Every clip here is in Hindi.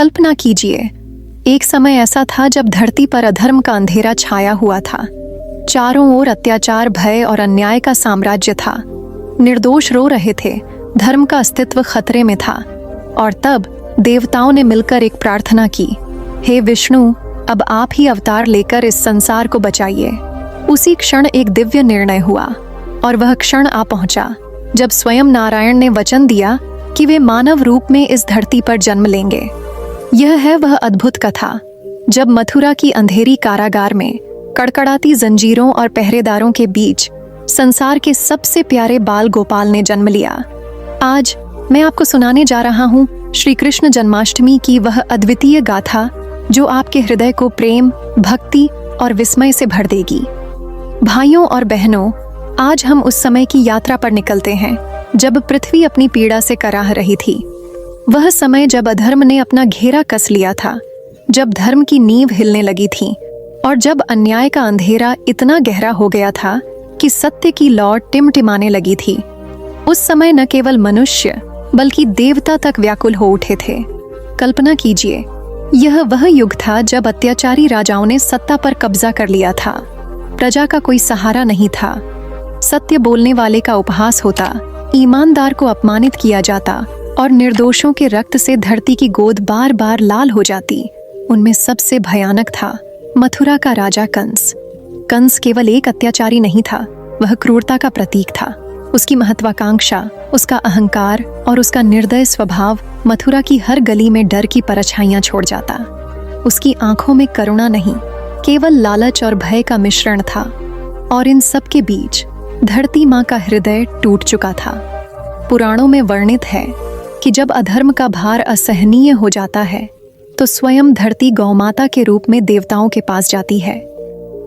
कल्पना कीजिए, एक समय ऐसा था जब धरती पर अधर्म का अंधेरा छाया हुआ था। चारों ओर अत्याचार, भय और अन्याय का साम्राज्य था। निर्दोष रो रहे थे, धर्म का अस्तित्व खतरे में था। और तब देवताओं ने मिलकर एक प्रार्थना की, हे विष्णु, अब आप ही अवतार लेकर इस संसार को बचाइए। उसी क्षण एक दिव्य निर्णय हुआ, और वह क्षण आ पहुंचा जब स्वयं नारायण ने वचन दिया कि वे मानव रूप में इस धरती पर जन्म लेंगे। यह है वह अद्भुत कथा जब मथुरा की अंधेरी कारागार में कड़कड़ाती जंजीरों और पहरेदारों के बीच संसार के सबसे प्यारे बाल गोपाल ने जन्म लिया। आज मैं आपको सुनाने जा रहा हूँ श्री कृष्ण जन्माष्टमी की वह अद्वितीय गाथा जो आपके हृदय को प्रेम, भक्ति और विस्मय से भर देगी। भाइयों और बहनों, आज हम उस समय की यात्रा पर निकलते हैं जब पृथ्वी अपनी पीड़ा से कराह रही थी। वह समय जब अधर्म ने अपना घेरा कस लिया था, जब धर्म की नींव हिलने लगी थी और जब अन्याय का अंधेरा इतना गहरा हो गया था कि सत्य की लौ टिमटिमाने लगी थी। उस समय न केवल मनुष्य बल्कि देवता तक व्याकुल हो उठे थे। कल्पना कीजिए, यह वह युग था जब अत्याचारी राजाओं ने सत्ता पर कब्जा कर लिया था। प्रजा का कोई सहारा नहीं था। सत्य बोलने वाले का उपहास होता, ईमानदार को अपमानित किया जाता और निर्दोषों के रक्त से धरती की गोद बार बार लाल हो जाती। उनमें सबसे भयानक था मथुरा का राजा कंस। कंस केवल एक अत्याचारी नहीं था, वह क्रूरता का प्रतीक था। उसकी महत्वाकांक्षा, उसका अहंकार और उसका निर्दय स्वभाव मथुरा की हर गली में डर की परछाइयां छोड़ जाता। उसकी आंखों में करुणा नहीं, केवल लालच और भय का मिश्रण था। और इन सब के बीच धरती माँ का हृदय टूट चुका था। पुराणों में वर्णित है कि जब अधर्म का भार असहनीय हो जाता है तो स्वयं धरती गौमाता के रूप में देवताओं के पास जाती है।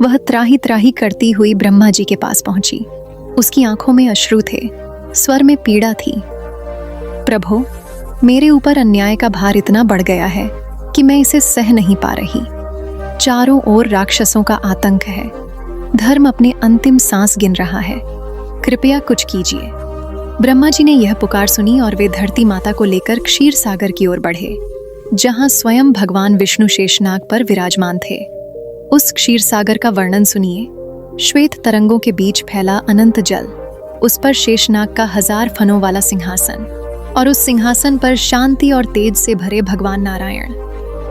वह त्राही त्राही करती हुई ब्रह्मा जी के पास पहुंची। उसकी आंखों में अश्रु थे, स्वर में पीड़ा थी। प्रभु, मेरे ऊपर अन्याय का भार इतना बढ़ गया है कि मैं इसे सह नहीं पा रही। चारों ओर राक्षसों का आतंक है। धर्म अपने अंतिम सांस गिन रहा है। कृपया कुछ कीजिए। ब्रह्मा जी ने यह पुकार सुनी और वे धरती माता को लेकर क्षीर सागर की ओर बढ़े, जहां स्वयं भगवान विष्णु शेषनाग पर विराजमान थे। उस क्षीर सागर का वर्णन सुनिए। श्वेत तरंगों के बीच फैला अनंत जल, उस पर शेषनाग का 1000 फनों वाला सिंहासन, और उस सिंहासन पर शांति और तेज से भरे भगवान नारायण।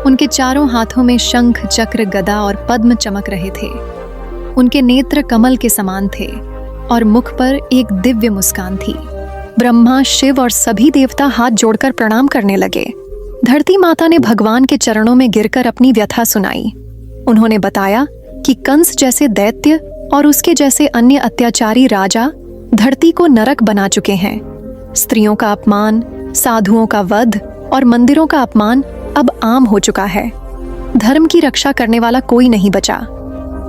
उनके चारों हाथों में शंख, चक्र, गदा और पद्म चमक रहे थे। उनके नेत्र कमल के समान थे और मुख पर एक दिव्य मुस्कान थी। ब्रह्मा, शिव और सभी देवता हाथ जोड़कर प्रणाम करने लगे। धरती माता ने भगवान के चरणों में गिरकर अपनी व्यथा सुनाई। उन्होंने बताया कि कंस जैसे दैत्य और उसके जैसे अन्य अत्याचारी राजा धरती को नरक बना चुके हैं। स्त्रियों का अपमान, साधुओं का वध और मंदिरों का अपमान अब आम हो चुका है। धर्म की रक्षा करने वाला कोई नहीं बचा।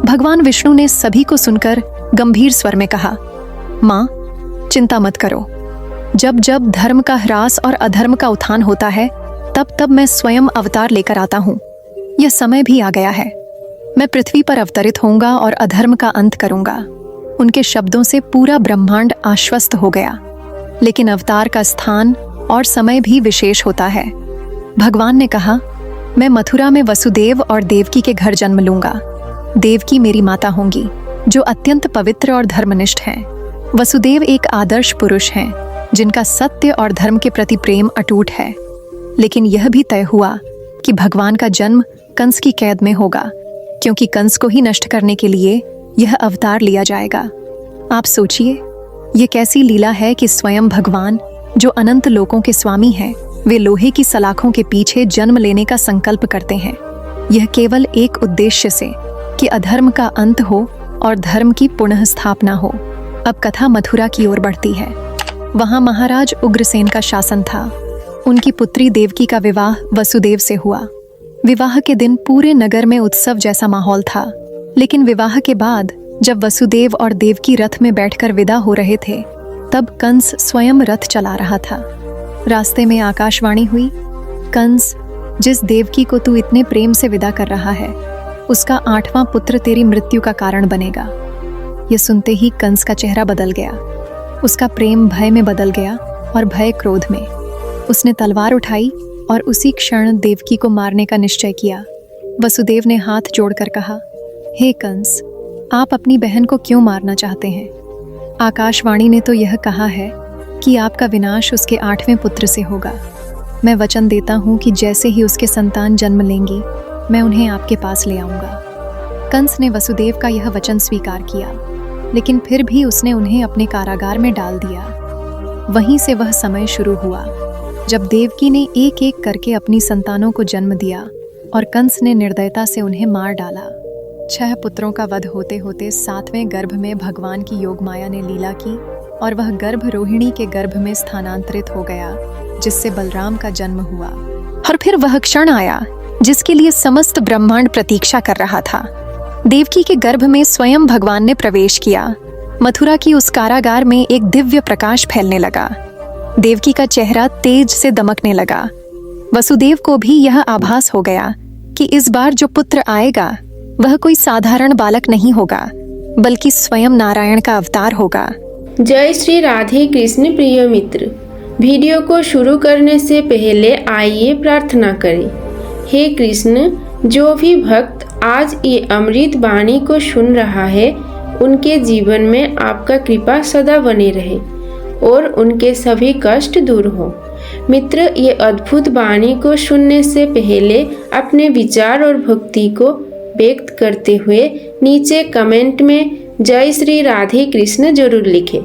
भगवान विष्णु ने सभी को सुनकर गंभीर स्वर में कहा, माँ, चिंता मत करो। जब जब धर्म का ह्रास और अधर्म का उत्थान होता है, तब तब मैं स्वयं अवतार लेकर आता हूँ। यह समय भी आ गया है। मैं पृथ्वी पर अवतरित होऊंगा और अधर्म का अंत करूंगा। उनके शब्दों से पूरा ब्रह्मांड आश्वस्त हो गया। लेकिन अवतार का स्थान और समय भी विशेष होता है। भगवान ने कहा, मैं मथुरा में वसुदेव और देवकी के घर जन्म लूंगा। देवकी मेरी माता होंगी, जो अत्यंत पवित्र और धर्मनिष्ठ हैं। वसुदेव एक आदर्श पुरुष हैं, जिनका सत्य और धर्म के प्रति प्रेम अटूट है। लेकिन यह भी तय हुआ कि भगवान का जन्म कंस की कैद में होगा, क्योंकि कंस को ही नष्ट करने के लिए यह अवतार लिया जाएगा। आप सोचिए, यह कैसी लीला है कि स्वयं भगवान, जो अनंत लोकों के स्वामी हैं, वे लोहे की सलाखों के पीछे जन्म लेने का संकल्प करते हैं। यह केवल एक उद्देश्य से कि अधर्म का अंत हो और धर्म की पुनः स्थापना हो। अब कथा मथुरा की ओर बढ़ती है। वहां महाराज उग्रसेन का शासन था। उनकी पुत्री देवकी का विवाह वसुदेव से हुआ। विवाह के दिन पूरे नगर में उत्सव जैसा माहौल था। लेकिन विवाह के बाद जब वसुदेव और देवकी रथ में बैठकर विदा हो रहे थे, तब कंस स्वयं रथ चला रहा था। रास्ते में आकाशवाणी हुई, कंस, जिस देवकी को तू इतने प्रेम से विदा कर रहा है, उसका 8वां पुत्र तेरी मृत्यु का कारण बनेगा। यह सुनते ही कंस का चेहरा बदल गया। उसका प्रेम भय में बदल गया और भय क्रोध में। उसने तलवार उठाई और उसी क्षण देवकी को मारने का निश्चय किया। वसुदेव ने हाथ जोड़कर कहा, हे कंस, आप अपनी बहन को क्यों मारना चाहते हैं? आकाशवाणी ने तो यह कहा है कि आपका विनाश उसके 8वें पुत्र से होगा। मैं वचन देता हूँ कि जैसे ही उसके संतान जन्म लेंगी, मैं उन्हें आपके पास ले आऊँगा। कंस ने वसुदेव का यह वचन स्वीकार किया, लेकिन फिर भी उसने उन्हें अपने कारागार में डाल दिया। वहीं से वह समय शुरू हुआ जब देवकी ने एक एक करके अपनी संतानों को जन्म दिया और कंस ने निर्दयता से उन्हें मार डाला। 6 पुत्रों का वध होते होते 7वें गर्भ में भगवान की योगमाया ने लीला की और वह गर्भ रोहिणी के गर्भ में स्थानांतरित हो गया, जिससे बलराम का जन्म हुआ। और फिर वह क्षण आया जिसके लिए समस्त ब्रह्मांड प्रतीक्षा कर रहा था। देवकी के गर्भ में स्वयं भगवान ने प्रवेश किया। मथुरा की उस कारागार में एक दिव्य प्रकाश फैलने लगा। देवकी का चेहरा तेज से दमकने लगा। वसुदेव को भी यह आभास हो गया कि इस बार जो पुत्र आएगा वह कोई साधारण बालक नहीं होगा, बल्कि स्वयं नारायण का अवतार होगा। जय श्री राधे कृष्ण। प्रिय मित्र, वीडियो को शुरू करने से पहले आइए प्रार्थना करें। हे कृष्ण, जो भी भक्त आज ये अमृत वाणी को सुन रहा है, उनके जीवन में आपका कृपा सदा बने रहे और उनके सभी कष्ट दूर हो। मित्र, ये अद्भुत वाणी को सुनने से पहले अपने विचार और भक्ति को व्यक्त करते हुए नीचे कमेंट में जय श्री राधे कृष्ण जरूर लिखें।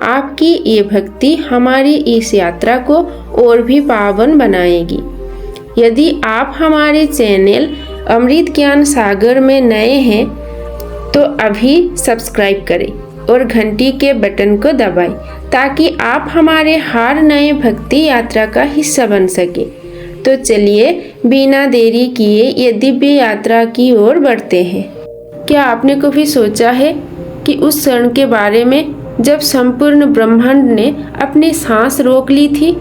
आपकी ये भक्ति हमारी इस यात्रा को और भी पावन बनाएगी। यदि आप हमारे चैनल अमृत ज्ञान सागर में नए हैं तो अभी सब्सक्राइब करें और घंटी के बटन को दबाएं, ताकि आप हमारे हर नए भक्ति यात्रा का हिस्सा बन सके। तो चलिए बिना देरी किए ये दिव्य यात्रा की ओर बढ़ते हैं। क्या आपने कभी सोचा है कि उस क्षण के बारे में जब संपूर्ण ब्रह्मांड ने अपनी सांस रोक ली थी,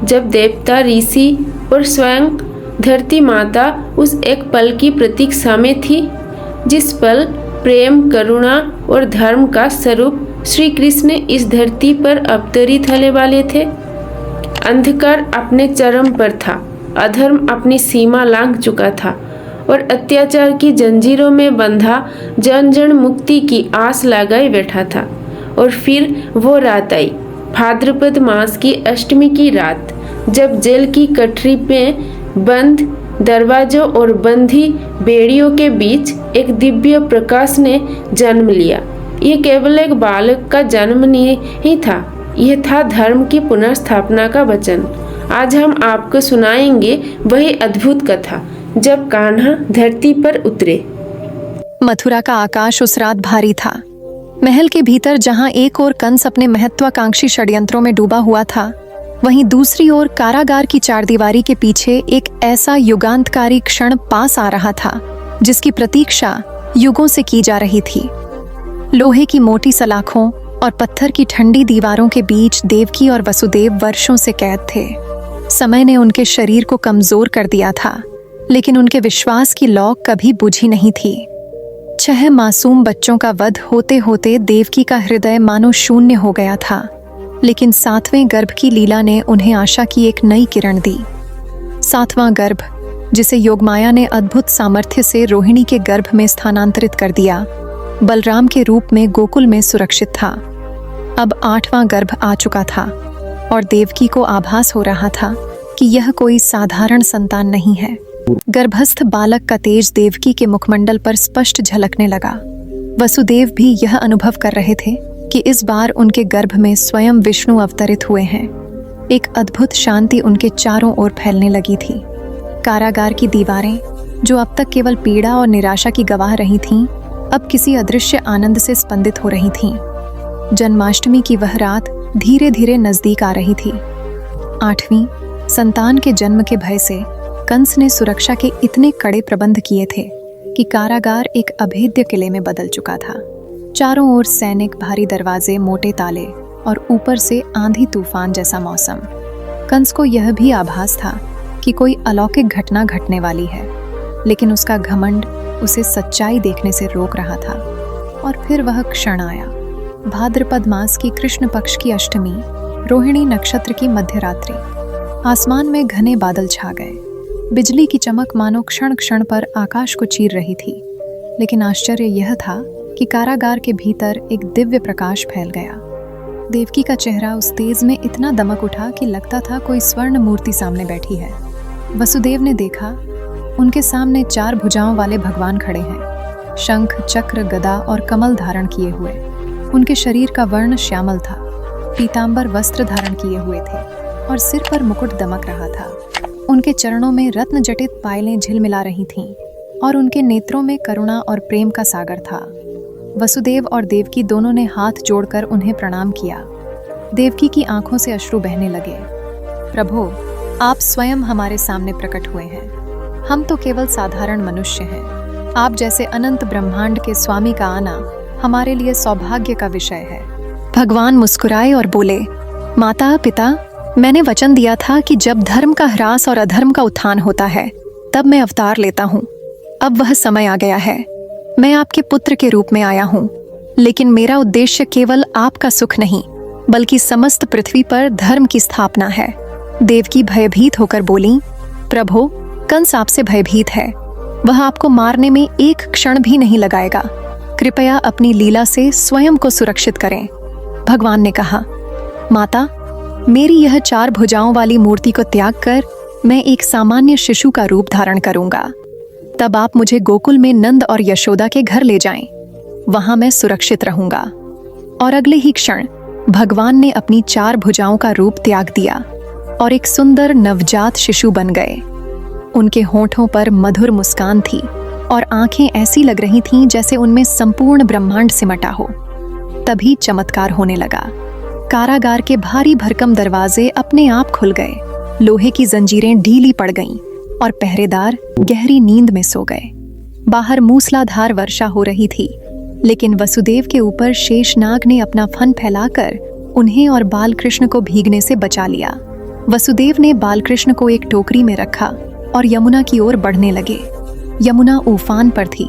जब देवता, ऋषि और स्वयं धरती माता उस एक पल की प्रतीक्षा में थी, जिस पल प्रेम, करुणा और धर्म का स्वरूप श्री कृष्ण इस धरती पर अवतरित होने वाले थे। अंधकार अपने चरम पर था, अधर्म अपनी सीमा लांघ चुका था और अत्याचार की जंजीरों में बंधा जन जन मुक्ति की आस लगाए बैठा था। और फिर वो रात आई, भाद्रपद मास की अष्टमी की रात, जब जेल की कटरी में बंद दरवाजों और बंधी बेड़ियों के बीच एक दिव्य प्रकाश ने जन्म लिया। ये केवल एक बालक का जन्म नहीं था, यह था धर्म की पुनर्स्थापना का वचन। आज हम आपको सुनाएंगे वही अद्भुत कथा जब कान्हा धरती पर उतरे। मथुरा का आकाश उस रात भारी था। महल के भीतर जहां एक ओर कंस अपने महत्वाकांक्षी षड्यंत्रों में डूबा हुआ था, वहीं दूसरी ओर कारागार की चारदीवारी के पीछे एक ऐसा युगांतकारी क्षण पास आ रहा था जिसकी प्रतीक्षा युगों से की जा रही थी। लोहे की मोटी सलाखों और पत्थर की ठंडी दीवारों के बीच देवकी और वसुदेव वर्षों से कैद थे। समय ने उनके शरीर को कमजोर कर दिया था, लेकिन उनके विश्वास की लौ कभी बुझी नहीं थी। 6 मासूम बच्चों का वध होते होते देवकी का हृदय मानो शून्य हो गया था, लेकिन 7वें गर्भ की लीला ने उन्हें आशा की एक नई किरण दी। 7वां गर्भ, जिसे योगमाया ने अद्भुत सामर्थ्य से रोहिणी के गर्भ में स्थानांतरित कर दिया, बलराम के रूप में गोकुल में सुरक्षित था। अब 8वां गर्भ आ चुका था और देवकी को आभास हो रहा था कि यह कोई साधारण संतान नहीं है। गर्भस्थ बालक का तेज देवकी के मुखमंडल पर स्पष्ट झलकने लगा। वसुदेव भी यह अनुभव कर रहे थे कि इस बार उनके गर्भ में स्वयं विष्णु अवतरित हुए हैं। एक अद्भुत शांति उनके चारों ओर फैलने लगी थी। कारागार की दीवारें, जो अब तक केवल पीड़ा और निराशा की गवाह रही थीं, अब किसी अदृश्य आनंद से स्पंदित हो रही थीं। जन्माष्टमी की वह रात धीरे धीरे नजदीक आ रही थी। 8वीं संतान के जन्म के भय से कंस ने सुरक्षा के इतने कड़े प्रबंध किए थे कि कारागार एक अभेद्य किले में बदल चुका था। चारों ओर सैनिक, भारी दरवाजे, मोटे ताले और ऊपर से आंधी तूफान जैसा मौसम। कंस को यह भी आभास था कि कोई अलौकिक घटना घटने वाली है, लेकिन उसका घमंड उसे सच्चाई देखने से रोक रहा था। और फिर वह क्षण आया, भाद्रपद मास की कृष्ण पक्ष की अष्टमी, रोहिणी नक्षत्र की मध्यरात्रि। आसमान में घने बादल छा गए। बिजली की चमक मानो क्षण क्षण पर आकाश को चीर रही थी। लेकिन आश्चर्य यह था कि कारागार के भीतर एक दिव्य प्रकाश फैल गया। देवकी का चेहरा उस तेज में इतना दमक उठा कि लगता था कोई स्वर्ण मूर्ति सामने बैठी है। वसुदेव ने देखा, उनके सामने 4 भुजाओं वाले भगवान खड़े हैं, शंख, चक्र, गदा और कमल धारण किए हुए। उनके शरीर का वर्ण श्यामल था, पीतांबर वस्त्र धारण किए हुए थे और सिर पर मुकुट दमक रहा था। उनके चरणों में रत्न जटित पायलें झिलमिला रही थीं और उनके नेत्रों में करुणा और प्रेम का सागर था। वसुदेव और देवकी दोनों ने हाथ जोड़कर उन्हें प्रणाम किया। देवकी की आंखों से अश्रु बहने लगे। प्रभु, आप स्वयं हमारे सामने प्रकट हुए हैं। हम तो केवल साधारण मनुष्य हैं। आप जैसे अनंत ब्रह्मांड के स्वामी का आना हमारे लिए सौभाग्य का विषय है। भगवान मुस्कुराए और बोले, माता पिता, मैंने वचन दिया था कि जब धर्म का ह्रास और अधर्म का उत्थान होता है तब मैं अवतार लेता हूँ। अब वह समय आ गया है। मैं आपके पुत्र के रूप में आया हूँ, लेकिन मेरा उद्देश्य केवल आपका सुख नहीं बल्कि समस्त पृथ्वी पर धर्म की स्थापना है। देवकी भयभीत होकर बोली, प्रभु, कंस आपसे भयभीत है। वह आपको मारने में एक क्षण भी नहीं लगाएगा। कृपया अपनी लीला से स्वयं को सुरक्षित करें। भगवान ने कहा, माता, मेरी यह 4 भुजाओं वाली मूर्ति को त्याग कर मैं एक सामान्य शिशु का रूप धारण करूंगा। तब आप मुझे गोकुल में नंद और यशोदा के घर ले जाएं। वहां मैं सुरक्षित रहूंगा। और अगले ही क्षण भगवान ने अपनी 4 भुजाओं का रूप त्याग दिया और एक सुंदर नवजात शिशु बन गए। उनके होठों पर मधुर मुस्कान थी और आंखें ऐसी लग रही थीं जैसे उनमें संपूर्ण ब्रह्मांड सिमटा हो। तभी चमत्कार होने लगा। कारागार के भारी भरकम दरवाजे अपने आप खुल गए, लोहे की जंजीरें ढीली पड़ गईं और पहरेदार गहरी नींद में सो गए। बाहर मूसलाधार वर्षा हो रही थी, लेकिन वसुदेव के ऊपर शेषनाग ने अपना फन फैलाकर उन्हें और बालकृष्ण को भीगने से बचा लिया। वसुदेव ने बालकृष्ण को एक टोकरी में रखा और यमुना की ओर बढ़ने लगे। यमुना उफान पर थी,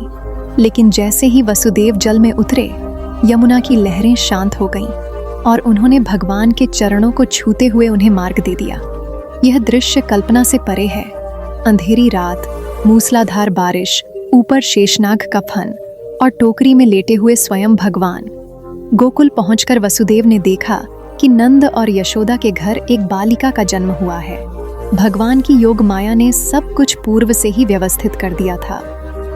लेकिन जैसे ही वसुदेव जल में उतरे, यमुना की लहरें शांत हो गईं और उन्होंने भगवान के चरणों को छूते हुए उन्हें मार्ग दे दिया। यह दृश्य कल्पना से परे है। अंधेरी रात, मूसलाधार बारिश, ऊपर शेषनाग का फन और टोकरी में लेटे हुए स्वयं भगवान। गोकुल पहुंचकर वसुदेव ने देखा कि नंद और यशोदा के घर एक बालिका का जन्म हुआ है। भगवान की योग माया ने सब कुछ पूर्व से ही व्यवस्थित कर दिया था।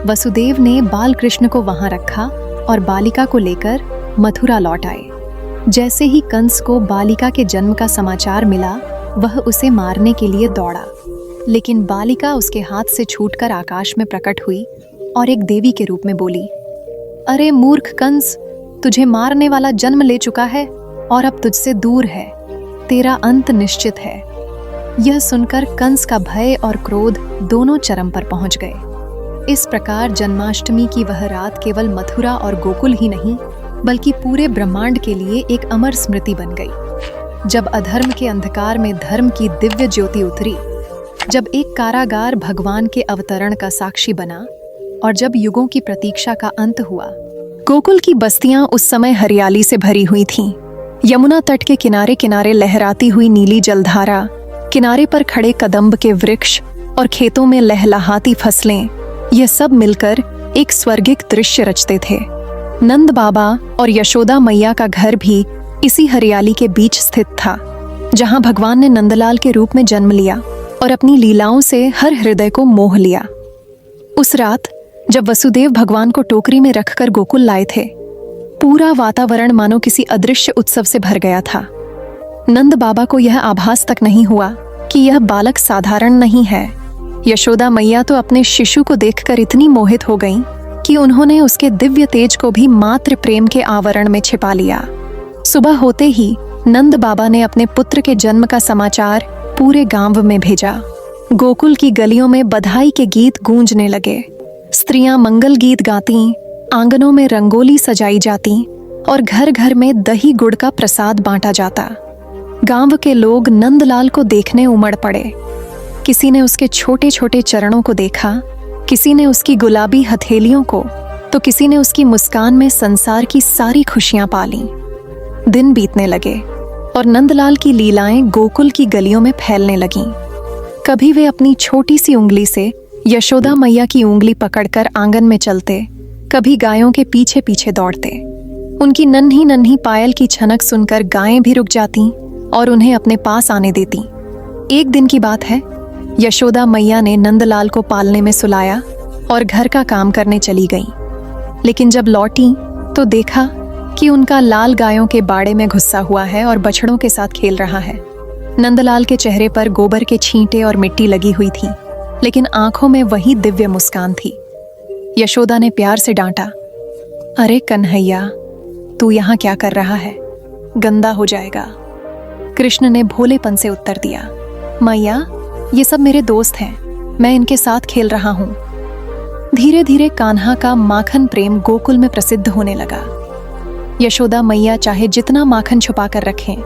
वसुदेव ने बालकृष्ण को वहां रखा और बालिका को लेकर मथुरा लौट आए। जैसे ही कंस को बालिका के जन्म का समाचार मिला, वह उसे मारने के लिए दौड़ा, लेकिन बालिका उसके हाथ से छूटकर आकाश में प्रकट हुई और एक देवी के रूप में बोली, अरे मूर्ख कंस, तुझे मारने वाला जन्म ले चुका है और अब तुझसे दूर है। तेरा अंत निश्चित है। यह सुनकर कंस का भय और क्रोध दोनों चरम पर पहुंच गए। इस प्रकार जन्माष्टमी की वह रात केवल मथुरा और गोकुल ही नहीं बल्कि पूरे ब्रह्मांड के लिए एक अमर स्मृति बन गई। जब अधर्म के अंधकार में धर्म की दिव्य ज्योति उतरी, जब एक कारागार भगवान के अवतरण का साक्षी बना और जब युगों की प्रतीक्षा का अंत हुआ। गोकुल की बस्तियां उस समय हरियाली से भरी हुई थीं। यमुना तट के किनारे किनारे लहराती हुई नीली जलधारा, किनारे पर खड़े कदम्ब के वृक्ष और खेतों में लहलहाती फसलें, यह सब मिलकर एक स्वर्गिक दृश्य रचते थे। नंद बाबा और यशोदा मैया का घर भी इसी हरियाली के बीच स्थित था, जहां भगवान ने नंदलाल के रूप में जन्म लिया और अपनी लीलाओं से हर हृदय को मोह लिया। उस रात जब वसुदेव भगवान को टोकरी में रखकर गोकुल लाए थे, पूरा वातावरण मानो किसी अदृश्य उत्सव से भर गया था। नंद बाबा को यह आभास तक नहीं हुआ कि यह बालक साधारण नहीं है। यशोदा मैया तो अपने शिशु को देखकर इतनी मोहित हो गईं कि उन्होंने उसके दिव्य तेज को भी मात्र प्रेम के आवरण में छिपा लिया। सुबह होते ही नंद बाबा ने अपने पुत्र के जन्म का समाचार पूरे गांव में भेजा। गोकुल की गलियों में बधाई के गीत गूंजने लगे। स्त्रियां मंगल गीत गाती, आंगनों में रंगोली सजाई जाती और घर घर में दही गुड़ का प्रसाद बांटा जाता। गांव के लोग नंदलाल को देखने उमड़ पड़े। किसी ने उसके छोटे छोटे चरणों को देखा, किसी ने उसकी गुलाबी हथेलियों को, तो किसी ने उसकी मुस्कान में संसार की सारी खुशियां पालीं। दिन बीतने लगे। और नंदलाल की लीलाएं गोकुल की गलियों में फैलने लगीं। कभी वे अपनी छोटी सी उंगली से यशोदा मैया की उंगली पकड़कर आंगन में चलते, कभी गायों के पीछे पीछे दौड़ते। उनकी नन्ही नन्ही पायल की छनक सुनकर गायें भी रुक जातीं और उन्हें अपने पास आने देतीं। एक दिन की बात है, यशोदा मैया ने नंदलाल को पालने में सुलाया और घर का काम करने चली गईं। लेकिन जब लौटी तो देखा कि उनका लाल गायों के बाड़े में घुसा हुआ है और बछड़ों के साथ खेल रहा है। नंदलाल के चेहरे पर गोबर के छींटे और मिट्टी लगी हुई थी, लेकिन आंखों में वही दिव्य मुस्कान थी। यशोदा ने प्यार से डांटा, अरे कन्हैया, तू यहाँ क्या कर रहा है? गंदा हो जाएगा। कृष्ण ने भोलेपन से उत्तर दिया, मैया, ये सब मेरे दोस्त हैं, मैं इनके साथ खेल रहा हूँ। धीरे धीरे कान्हा का माखन प्रेम गोकुल में प्रसिद्ध होने लगा। यशोदा मैया चाहे जितना माखन छुपा कर रखें,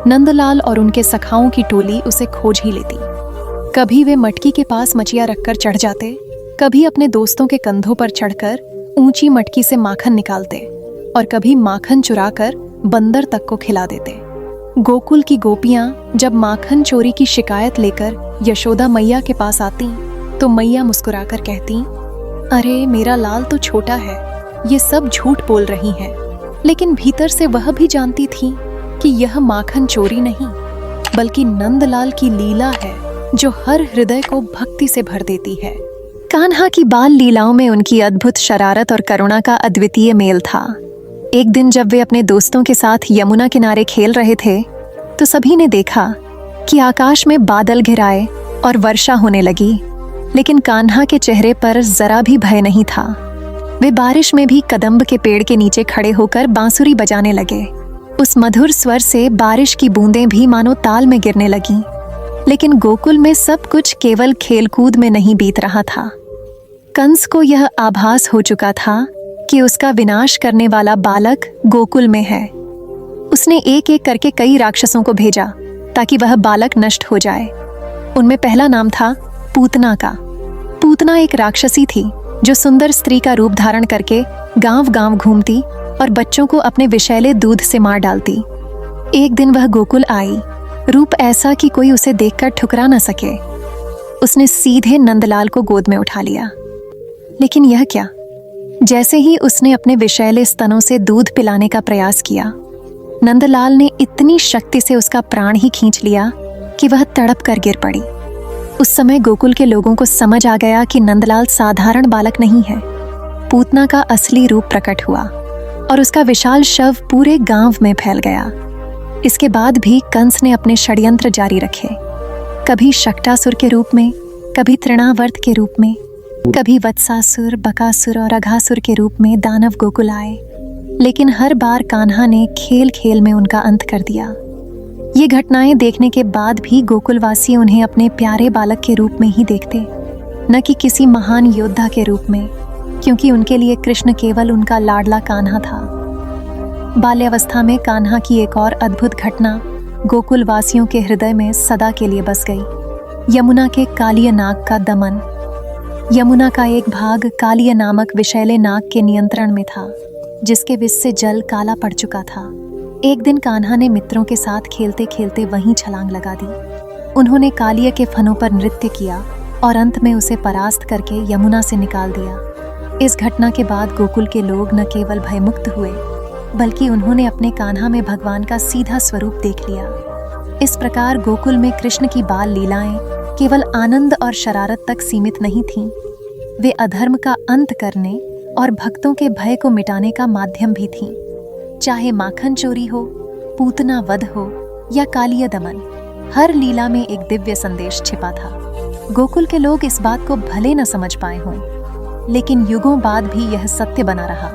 नंदलाल और उनके सखाओं की टोली उसे खोज ही लेती। कभी वे मटकी के पास मचिया रखकर चढ़ जाते, कभी अपने दोस्तों के कंधों पर चढ़कर ऊंची मटकी से माखन निकालते और कभी माखन चुराकर बंदर तक को खिला देते। गोकुल की गोपियां जब माखन चोरी की शिकायत लेकर यशोदा मैया के पास आती तो मैया मुस्कुराकर कहती, अरे मेरा लाल तो छोटा है, ये सब झूठ बोल रही हैं। लेकिन भीतर से वह भी जानती थी कि यह माखन चोरी नहीं, बल्कि नंदलाल की लीला है जो हर हृदय को भक्ति से भर देती है। कान्हा की बाल लीलाओं में उनकी अद्भुत शरारत और करुणा का अद्वितीय मेल था। एक दिन जब वे अपने दोस्तों के साथ यमुना किनारे खेल रहे थे तो सभी ने देखा कि आकाश में बादल घिराए और वर्षा होने लगी, लेकिन कान्हा के चेहरे पर जरा भी भय नहीं था। वे बारिश में भी कदम्ब के पेड़ के नीचे खड़े होकर बांसुरी बजाने लगे। उस मधुर स्वर से बारिश की बूंदें भी मानो ताल में गिरने लगीं। लेकिन गोकुल में सब कुछ केवल खेलकूद में नहीं बीत रहा था। कंस को यह आभास हो चुका था कि उसका विनाश करने वाला बालक गोकुल में है। उसने एक एक करके कई राक्षसों को भेजा ताकि वह बालक नष्ट हो जाए। उनमें पहला नाम था पूतना का। पूतना एक राक्षसी थी जो सुंदर स्त्री का रूप धारण करके गांव गांव घूमती और बच्चों को अपने विषैले दूध से मार डालती। एक दिन वह गोकुल आई, रूप ऐसा कि कोई उसे देखकर ठुकरा न सके। उसने सीधे नंदलाल को गोद में उठा लिया। लेकिन यह क्या, जैसे ही उसने अपने विषैले स्तनों से दूध पिलाने का प्रयास किया, नंदलाल ने इतनी शक्ति से उसका प्राण ही खींच लिया कि वह तड़प कर गिर पड़ी। उस समय गोकुल के लोगों को समझ आ गया कि नंदलाल साधारण बालक नहीं है। पूतना का असली रूप प्रकट हुआ और उसका विशाल शव पूरे गांव में फैल गया। इसके बाद भी कंस ने अपने षड्यंत्र जारी रखे, कभी शक्टासुर के रूप में, कभी तृणावर्त के रूप में, कभी वत्सासुर, बकासुर और अघासुर के रूप में दानव गोकुल आए। लेकिन हर बार कान्हा ने खेल खेल में उनका अंत कर दिया। ये घटनाएं देखने के बाद भी गोकुलवासी उन्हें अपने प्यारे बालक के रूप में ही देखते, न कि किसी महान योद्धा के रूप में, क्योंकि उनके लिए कृष्ण केवल उनका लाडला कान्हा था। बाल्यावस्था में कान्हा की एक और अद्भुत घटना गोकुलवासियों के हृदय में सदा के लिए बस गई। यमुना के कालिय नाग का दमन। यमुना का एक भाग कालिय नामक विषैले नाग के नियंत्रण में था, जिसके विष से जल काला पड़ चुका था। एक दिन कान्हा ने मित्रों के साथ खेलते खेलते वहीं छलांग लगा दी। उन्होंने कालिय के फनों पर नृत्य किया और अंत में उसे परास्त करके यमुना से निकाल दिया। इस घटना के बाद गोकुल के लोग न केवल भयमुक्त हुए, बल्कि उन्होंने अपने कान्हा में भगवान का सीधा स्वरूप देख लिया। इस प्रकार गोकुल में कृष्ण की बाल लीलाएं केवल आनंद और शरारत तक सीमित नहीं थीं, वे अधर्म का अंत करने और भक्तों के भय को मिटाने का माध्यम भी थीं। चाहे माखन चोरी हो, पूतना वध हो या कालिय दमन, हर लीला में एक दिव्य संदेश छिपा था। गोकुल के लोग इस बात को भले न समझ पाए हों, लेकिन युगों बाद भी यह सत्य बना रहा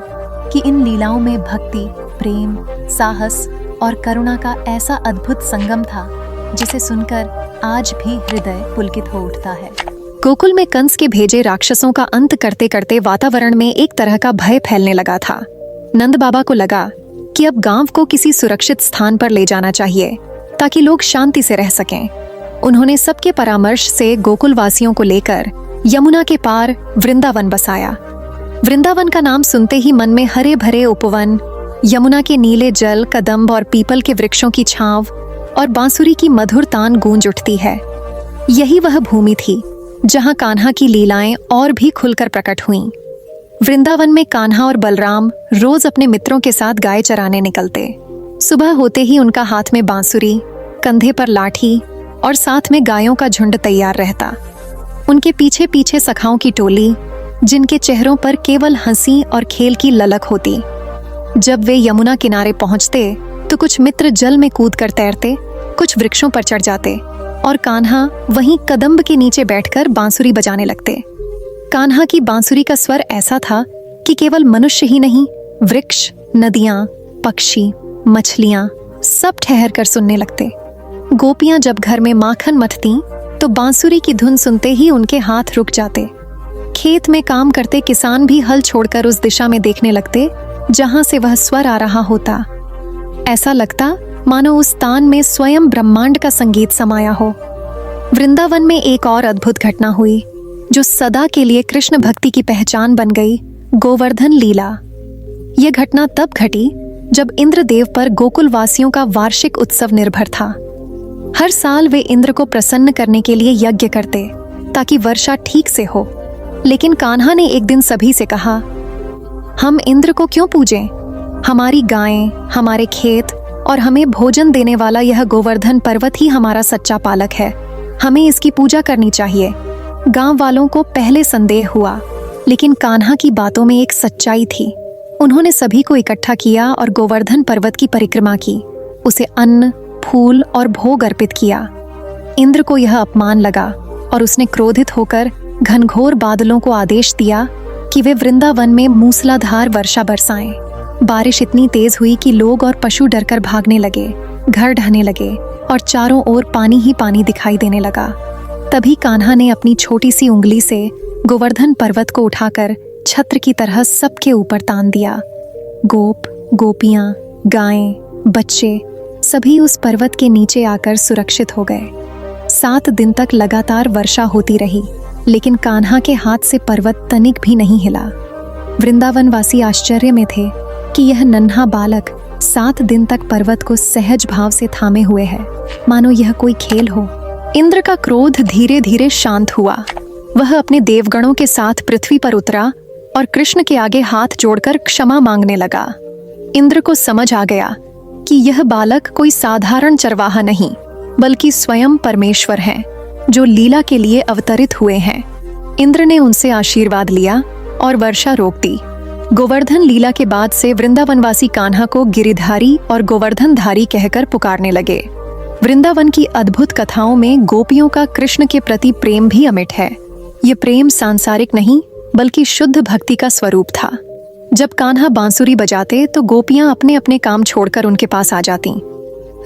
कि इन लीलाओं में भक्ति, प्रेम, साहस और करुणा का ऐसा अद्भुत संगम था जिसे सुनकर आज भी हृदय पुलकित हो उठता है। गोकुल में कंस के भेजे राक्षसों का अंत करते करते वातावरण में एक तरह का भय फैलने लगा था। नंद बाबा को लगा कि अब गांव को किसी सुरक्षित स्थान पर ले जाना चाहिए ताकि लोग शांति से रह सकें। उन्होंने सबके परामर्श से गोकुल वासियों को लेकर यमुना के पार वृंदावन बसाया। वृंदावन का नाम सुनते ही मन में हरे भरे उपवन, यमुना के नीले जल, कदम्ब और पीपल के वृक्षों की छांव और बांसुरी की मधुर तान गूंज उठती है। यही वह भूमि थी जहां कान्हा की लीलाएं और भी खुलकर प्रकट हुईं। वृंदावन में कान्हा और बलराम रोज अपने मित्रों के साथ गाय चराने निकलते। सुबह होते ही उनका हाथ में बांसुरी, कंधे पर लाठी और साथ में गायों का झुंड तैयार रहता। उनके पीछे पीछे सखाओं की टोली, जिनके चेहरों पर केवल हंसी और खेल की ललक होती। जब वे यमुना किनारे पहुंचते तो कुछ मित्र जल में कूदकर तैरते, कुछ वृक्षों पर चढ़ जाते और कान्हा वहीं कदम्ब के नीचे बैठकर बांसुरी बजाने लगते। कान्हा की बांसुरी का स्वर ऐसा था कि केवल मनुष्य ही नहीं, वृक्ष, नदियां, पक्षी, मछलियां सब ठहर कर सुनने लगते। गोपियां जब घर में माखन मथती तो बांसुरी की धुन सुनते ही उनके हाथ रुक जाते। खेत में काम करते किसान भी हल छोड़कर उस दिशा में देखने लगते जहां से वह स्वर आ रहा होता। ऐसा लगता मानो उस तान में स्वयं ब्रह्मांड का संगीत समाया हो। वृंदावन में एक और अद्भुत घटना हुई जो सदा के लिए कृष्ण भक्ति की पहचान बन गई, गोवर्धन लीला। यह घटना तब घटी जब इंद्रदेव पर गोकुल वासियों का वार्षिक उत्सव निर्भर था। हर साल वे इंद्र को प्रसन्न करने के लिए यज्ञ करते ताकि वर्षा ठीक से हो। लेकिन कान्हा ने एक दिन सभी से कहा, हम इंद्र को क्यों पूजें? हमारी गायें, हमारे खेत और हमें भोजन देने वाला यह गोवर्धन पर्वत ही हमारा सच्चा पालक है। हमें इसकी पूजा करनी चाहिए। गांव वालों को पहले संदेह हुआ, लेकिन कान्हा की बातों में एक सच्चाई थी। उन्होंने सभी को इकट्ठा किया और गोवर्धन पर्वत की परिक्रमा की। उसे अन्न, फूल और भोग अर्पित किया। इंद्र को यह अपमान लगा और उसने क्रोधित होकर घनघोर बादलों को आदेश दिया कि वे वृंदावन में मूसलाधार वर्षा बरसाएं। बारिश इतनी तेज हुई कि लोग और पशु डरकर भागने लगे, घर ढहने लगे और चारों ओर पानी ही पानी दिखाई देने लगा। तभी कान्हा ने अपनी छोटी सी उंगली से गोवर्धन पर्वत को उठाकर छत्र की तरह सबके ऊपर तान दिया। गोप, गोपियां, गायें, बच्चे सभी उस पर्वत के नीचे आकर सुरक्षित हो गए। 7 दिन तक लगातार वर्षा होती रही, लेकिन कान्हा के हाथ से पर्वत तनिक भी नहीं हिला। वृंदावन वासी आश्चर्य में थे कि यह नन्हा बालक 7 दिन तक पर्वत को सहज भाव से थामे हुए है, मानो यह कोई खेल हो। इंद्र का क्रोध धीरे धीरे शांत हुआ। वह अपने देवगणों के साथ पृथ्वी पर उतरा और कृष्ण के आगे हाथ जोड़कर क्षमा मांगने लगा। इंद्र को समझ आ गया कि यह बालक कोई साधारण चरवाहा नहीं, बल्कि स्वयं परमेश्वर हैं, जो लीला के लिए अवतरित हुए हैं। इंद्र ने उनसे आशीर्वाद लिया और वर्षा रोक दी। गोवर्धन लीला के बाद से वृंदावनवासी कान्हा को गिरिधारी और गोवर्धनधारी कहकर पुकारने लगे। वृंदावन की अद्भुत कथाओं में गोपियों का कृष्ण के प्रति प्रेम भी अमिट है। ये प्रेम सांसारिक नहीं, बल्कि शुद्ध भक्ति का स्वरूप था। जब कान्हा बांसुरी बजाते तो गोपियां अपने अपने काम छोड़कर उनके पास आ जातीं।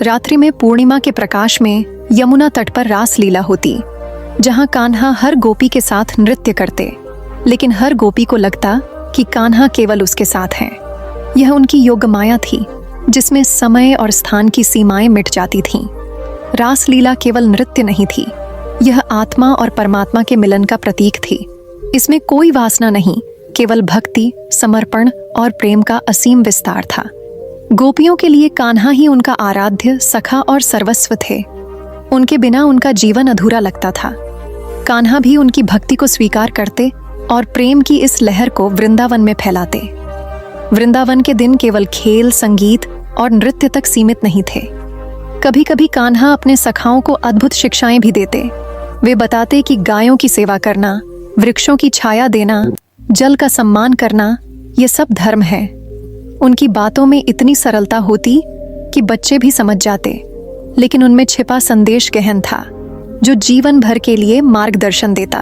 रात्रि में पूर्णिमा के प्रकाश में यमुना तट पर रास लीला होती, जहां कान्हा हर गोपी के साथ नृत्य करते, लेकिन हर गोपी को लगता कि कान्हा केवल उसके साथ हैं। यह उनकी योग माया थी, जिसमें समय और स्थान की सीमाएं मिट जाती थीं। रास लीला केवल नृत्य नहीं थी, यह आत्मा और परमात्मा के मिलन का प्रतीक थी। इसमें कोई वासना नहीं, केवल भक्ति, समर्पण और प्रेम का असीम विस्तार था। गोपियों के लिए कान्हा ही उनका आराध्य, सखा और सर्वस्व थे। उनके बिना उनका जीवन अधूरा लगता था। कान्हा भी उनकी भक्ति को स्वीकार करते और प्रेम की इस लहर को वृंदावन में फैलाते। वृंदावन के दिन केवल खेल, संगीत और नृत्य तक सीमित नहीं थे। कभी कभी कान्हा अपने सखाओं को अद्भुत शिक्षाएं भी देते। वे बताते कि गायों की सेवा करना, वृक्षों की छाया देना, जल का सम्मान करना, ये सब धर्म है। उनकी बातों में इतनी सरलता होती कि बच्चे भी समझ जाते, लेकिन उनमें छिपा संदेश गहन था, जो जीवन भर के लिए मार्गदर्शन देता।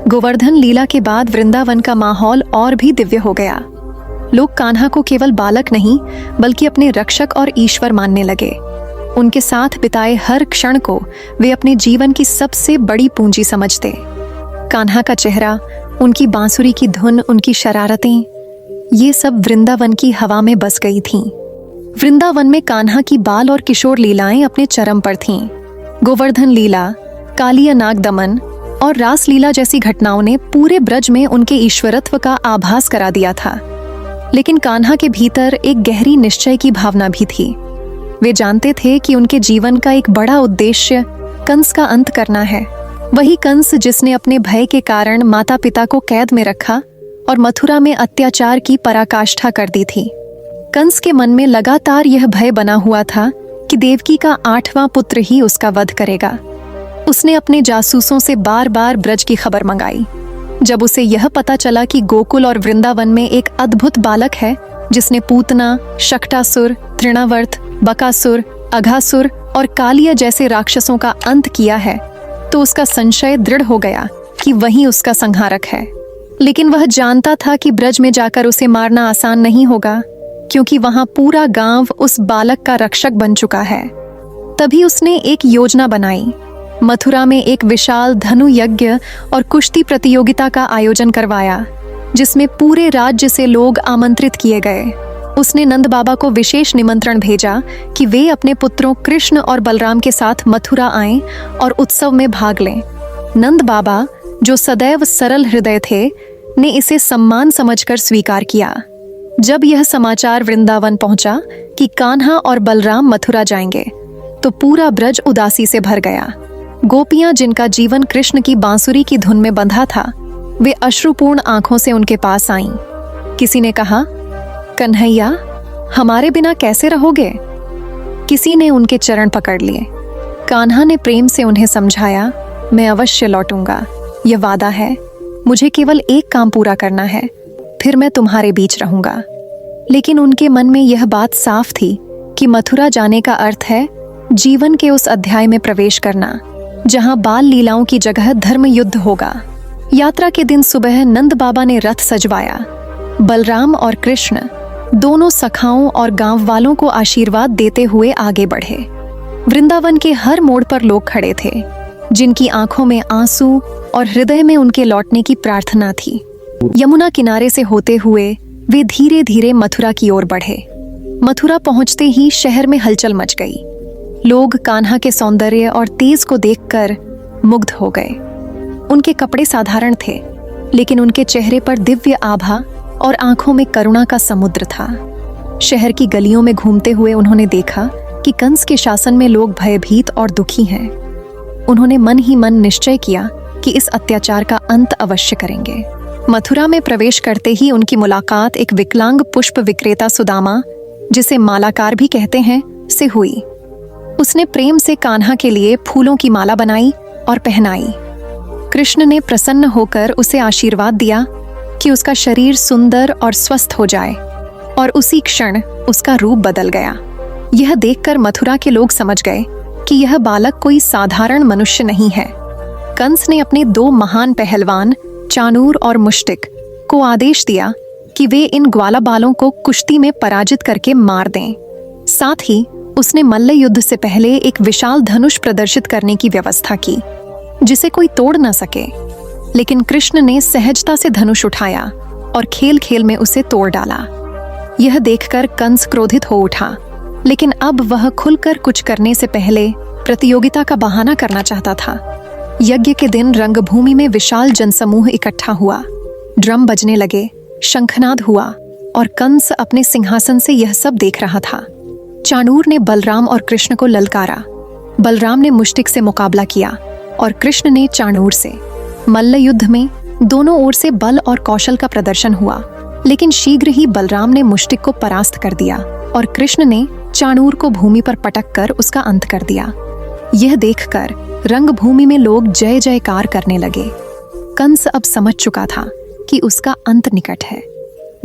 गोवर्धन लीला के बाद वृंदावन का माहौल और भी दिव्य हो गया। लोग कान्हा को केवल बालक नहीं, बल्कि अपने रक्षक और ईश्वर मानने लगे। उनके साथ बिताए हर क्षण को वे अपने जीवन की सबसे बड़ी पूंजी समझते। कान्हा का चेहरा, उनकी बांसुरी की धुन, उनकी शरारतें, ये सब वृंदावन की हवा में बस गई थीं। वृंदावन में कान्हा की बाल और किशोर लीलाएं अपने चरम पर थीं। गोवर्धन लीला, कालिया नाग दमन और रास लीला जैसी घटनाओं ने पूरे ब्रज में उनके ईश्वरत्व का आभास करा दिया था। लेकिन कान्हा के भीतर एक गहरी निश्चय की भावना भी थी। वे जानते थे कि उनके जीवन का एक बड़ा उद्देश्य कंस का अंत करना है। वही कंस जिसने अपने भय के कारण माता पिता को कैद में रखा और मथुरा में अत्याचार की पराकाष्ठा कर दी थी। कंस के मन में लगातार यह भय बना हुआ था कि देवकी का 8वां पुत्र ही उसका वध करेगा। उसने अपने जासूसों से बार बार ब्रज की खबर मंगाई। जब उसे यह पता चला कि गोकुल और वृंदावन में एक अद्भुत बालक है जिसने पूतना, शक्टासुर, तृणावर्त, बकासुर, अघासुर और कालिया जैसे राक्षसों का अंत किया है, तो उसका संशय दृढ़ हो गया कि वही उसका संहारक है। लेकिन वह जानता था कि ब्रज में जाकर उसे मारना आसान नहीं होगा, क्योंकि वहां पूरा गांव उस बालक का रक्षक बन चुका है। तभी उसने एक योजना बनाई। मथुरा में एक विशाल धनु यज्ञ और कुश्ती प्रतियोगिता का आयोजन करवाया, जिसमें पूरे राज्य से लोग आमंत्रित किए गए। उसने नंद बाबा को विशेष निमंत्रण भेजा कि वे अपने पुत्रों कृष्ण और बलराम के साथ मथुरा आएं और उत्सव में भाग लें। नंद बाबा, जो सदैव सरल हृदय थे, ने इसे सम्मान समझकर स्वीकार किया। जब यह समाचार वृंदावन पहुंचा कि कान्हा और बलराम मथुरा जाएंगे, तो पूरा ब्रज उदासी से भर गया। गोपियां, जिनका जीवन कृष्ण की बांसुरी की धुन में बंधा था, वे अश्रुपूर्ण आंखों से उनके पास आईं। किसी ने कहा, कन्हैया, हमारे बिना कैसे रहोगे? किसी ने उनके चरण पकड़ लिए। कान्हा ने प्रेम से उन्हें समझाया, मैं अवश्य लौटूंगा, यह वादा है। मुझे केवल एक काम पूरा करना है, फिर मैं तुम्हारे बीच रहूंगा। लेकिन उनके मन में यह बात साफ थी कि मथुरा जाने का अर्थ है जीवन के उस अध्याय में प्रवेश करना जहां बाल लीलाओं की जगह धर्म युद्ध होगा। यात्रा के दिन सुबह नंद बाबा ने रथ सजवाया। बलराम और कृष्ण दोनों सखाओं और गांव वालों को आशीर्वाद देते हुए आगे बढ़े। वृंदावन के हर मोड़ पर लोग खड़े थे, जिनकी आंखों में आंसू और हृदय में उनके लौटने की प्रार्थना थी। यमुना किनारे से होते हुए वे धीरे धीरे मथुरा की ओर बढ़े। मथुरा पहुंचते ही शहर में हलचल मच गई। लोग कान्हा के सौंदर्य और तेज को देखकर मुग्ध हो गए। उनके कपड़े साधारण थे, लेकिन उनके चेहरे पर दिव्य आभा और आंखों में करुणा का समुद्र था। शहर की गलियों में घूमते हुए उन्होंने देखा कि कंस के शासन में लोग भयभीत और दुखी हैं। उन्होंने मन ही मन निश्चय किया कि इस अत्याचार का अंत अवश्य करेंगे। मथुरा में प्रवेश करते ही उनकी मुलाकात एक विकलांग पुष्प विक्रेता सुदामा, जिसे मालाकार भी कहते हैं, से हुई। उसने प्रेम से कान्हा के लिए फूलों की माला बनाई और पहनाई। कृष्ण ने प्रसन्न होकर उसे आशीर्वाद दिया कि उसका शरीर सुंदर और स्वस्थ हो जाए, और उसी क्षण उसका रूप बदल गया। यह देखकर मथुरा के लोग समझ गए कि यह बालक कोई साधारण मनुष्य नहीं है। कंस ने अपने 2 महान पहलवान चाणूर और मुष्टिक को आदेश दिया कि वे इन ग्वाला बालों को कुश्ती में पराजित करके मार दें। साथ ही उसने मल्ल युद्ध से पहले एक विशाल धनुष प्रदर्शित करने की व्यवस्था की, जिसे कोई तोड़ न सके। लेकिन कृष्ण ने सहजता से धनुष उठाया और खेल खेल में उसे तोड़ डाला। यह देखकर कंस क्रोधित हो उठा, लेकिन अब वह खुलकर कुछ करने से पहले प्रतियोगिता का बहाना करना चाहता था। यज्ञ के दिन रंगभूमि में विशाल जनसमूह इकट्ठा हुआ। ड्रम बजने लगे, शंखनाद हुआ, और कंस अपने सिंहासन से यह सब देख रहा था। चाणूर ने बलराम और कृष्ण को ललकारा। बलराम ने मुष्टिक से मुकाबला किया और कृष्ण ने चाणूर से। मल्ल युद्ध में दोनों ओर से बल और कौशल का प्रदर्शन हुआ, लेकिन शीघ्र ही बलराम ने मुष्टिक को परास्त कर दिया और कृष्ण ने चाणूर को भूमि पर पटक कर उसका अंत कर दिया। यह देखकर रंगभूमि में लोग जय जयकार करने लगे। कंस अब समझ चुका था कि उसका अंत निकट है।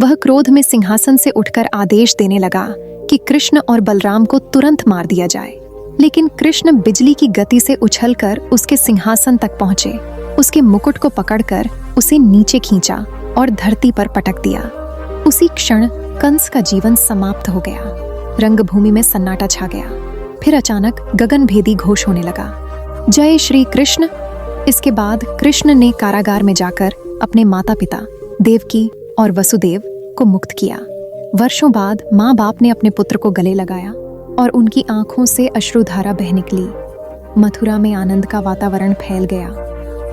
वह क्रोध में सिंहासन से उठकर आदेश देने लगा कि कृष्ण और बलराम को तुरंत मार दिया जाए। लेकिन कृष्ण बिजली की गति से उछलकर उसके सिंहासन तक पहुंचे, उसके मुकुट को पकड़कर उसे नीचे खींचा और धरती पर पटक दिया। उसी क्षण कंस का जीवन समाप्त हो गया। रंगभूमि में सन्नाटा छा गया। फिर अचानक गगनभेदी घोष होने लगा, जय श्री कृष्ण। इसके बाद कृष्ण ने कारागार में जाकर अपने माता पिता देवकी और वसुदेव को मुक्त किया। वर्षों बाद माँ बाप ने अपने पुत्र को गले लगाया और उनकी आंखों से अश्रुधारा बह निकली। मथुरा में आनंद का वातावरण फैल गया।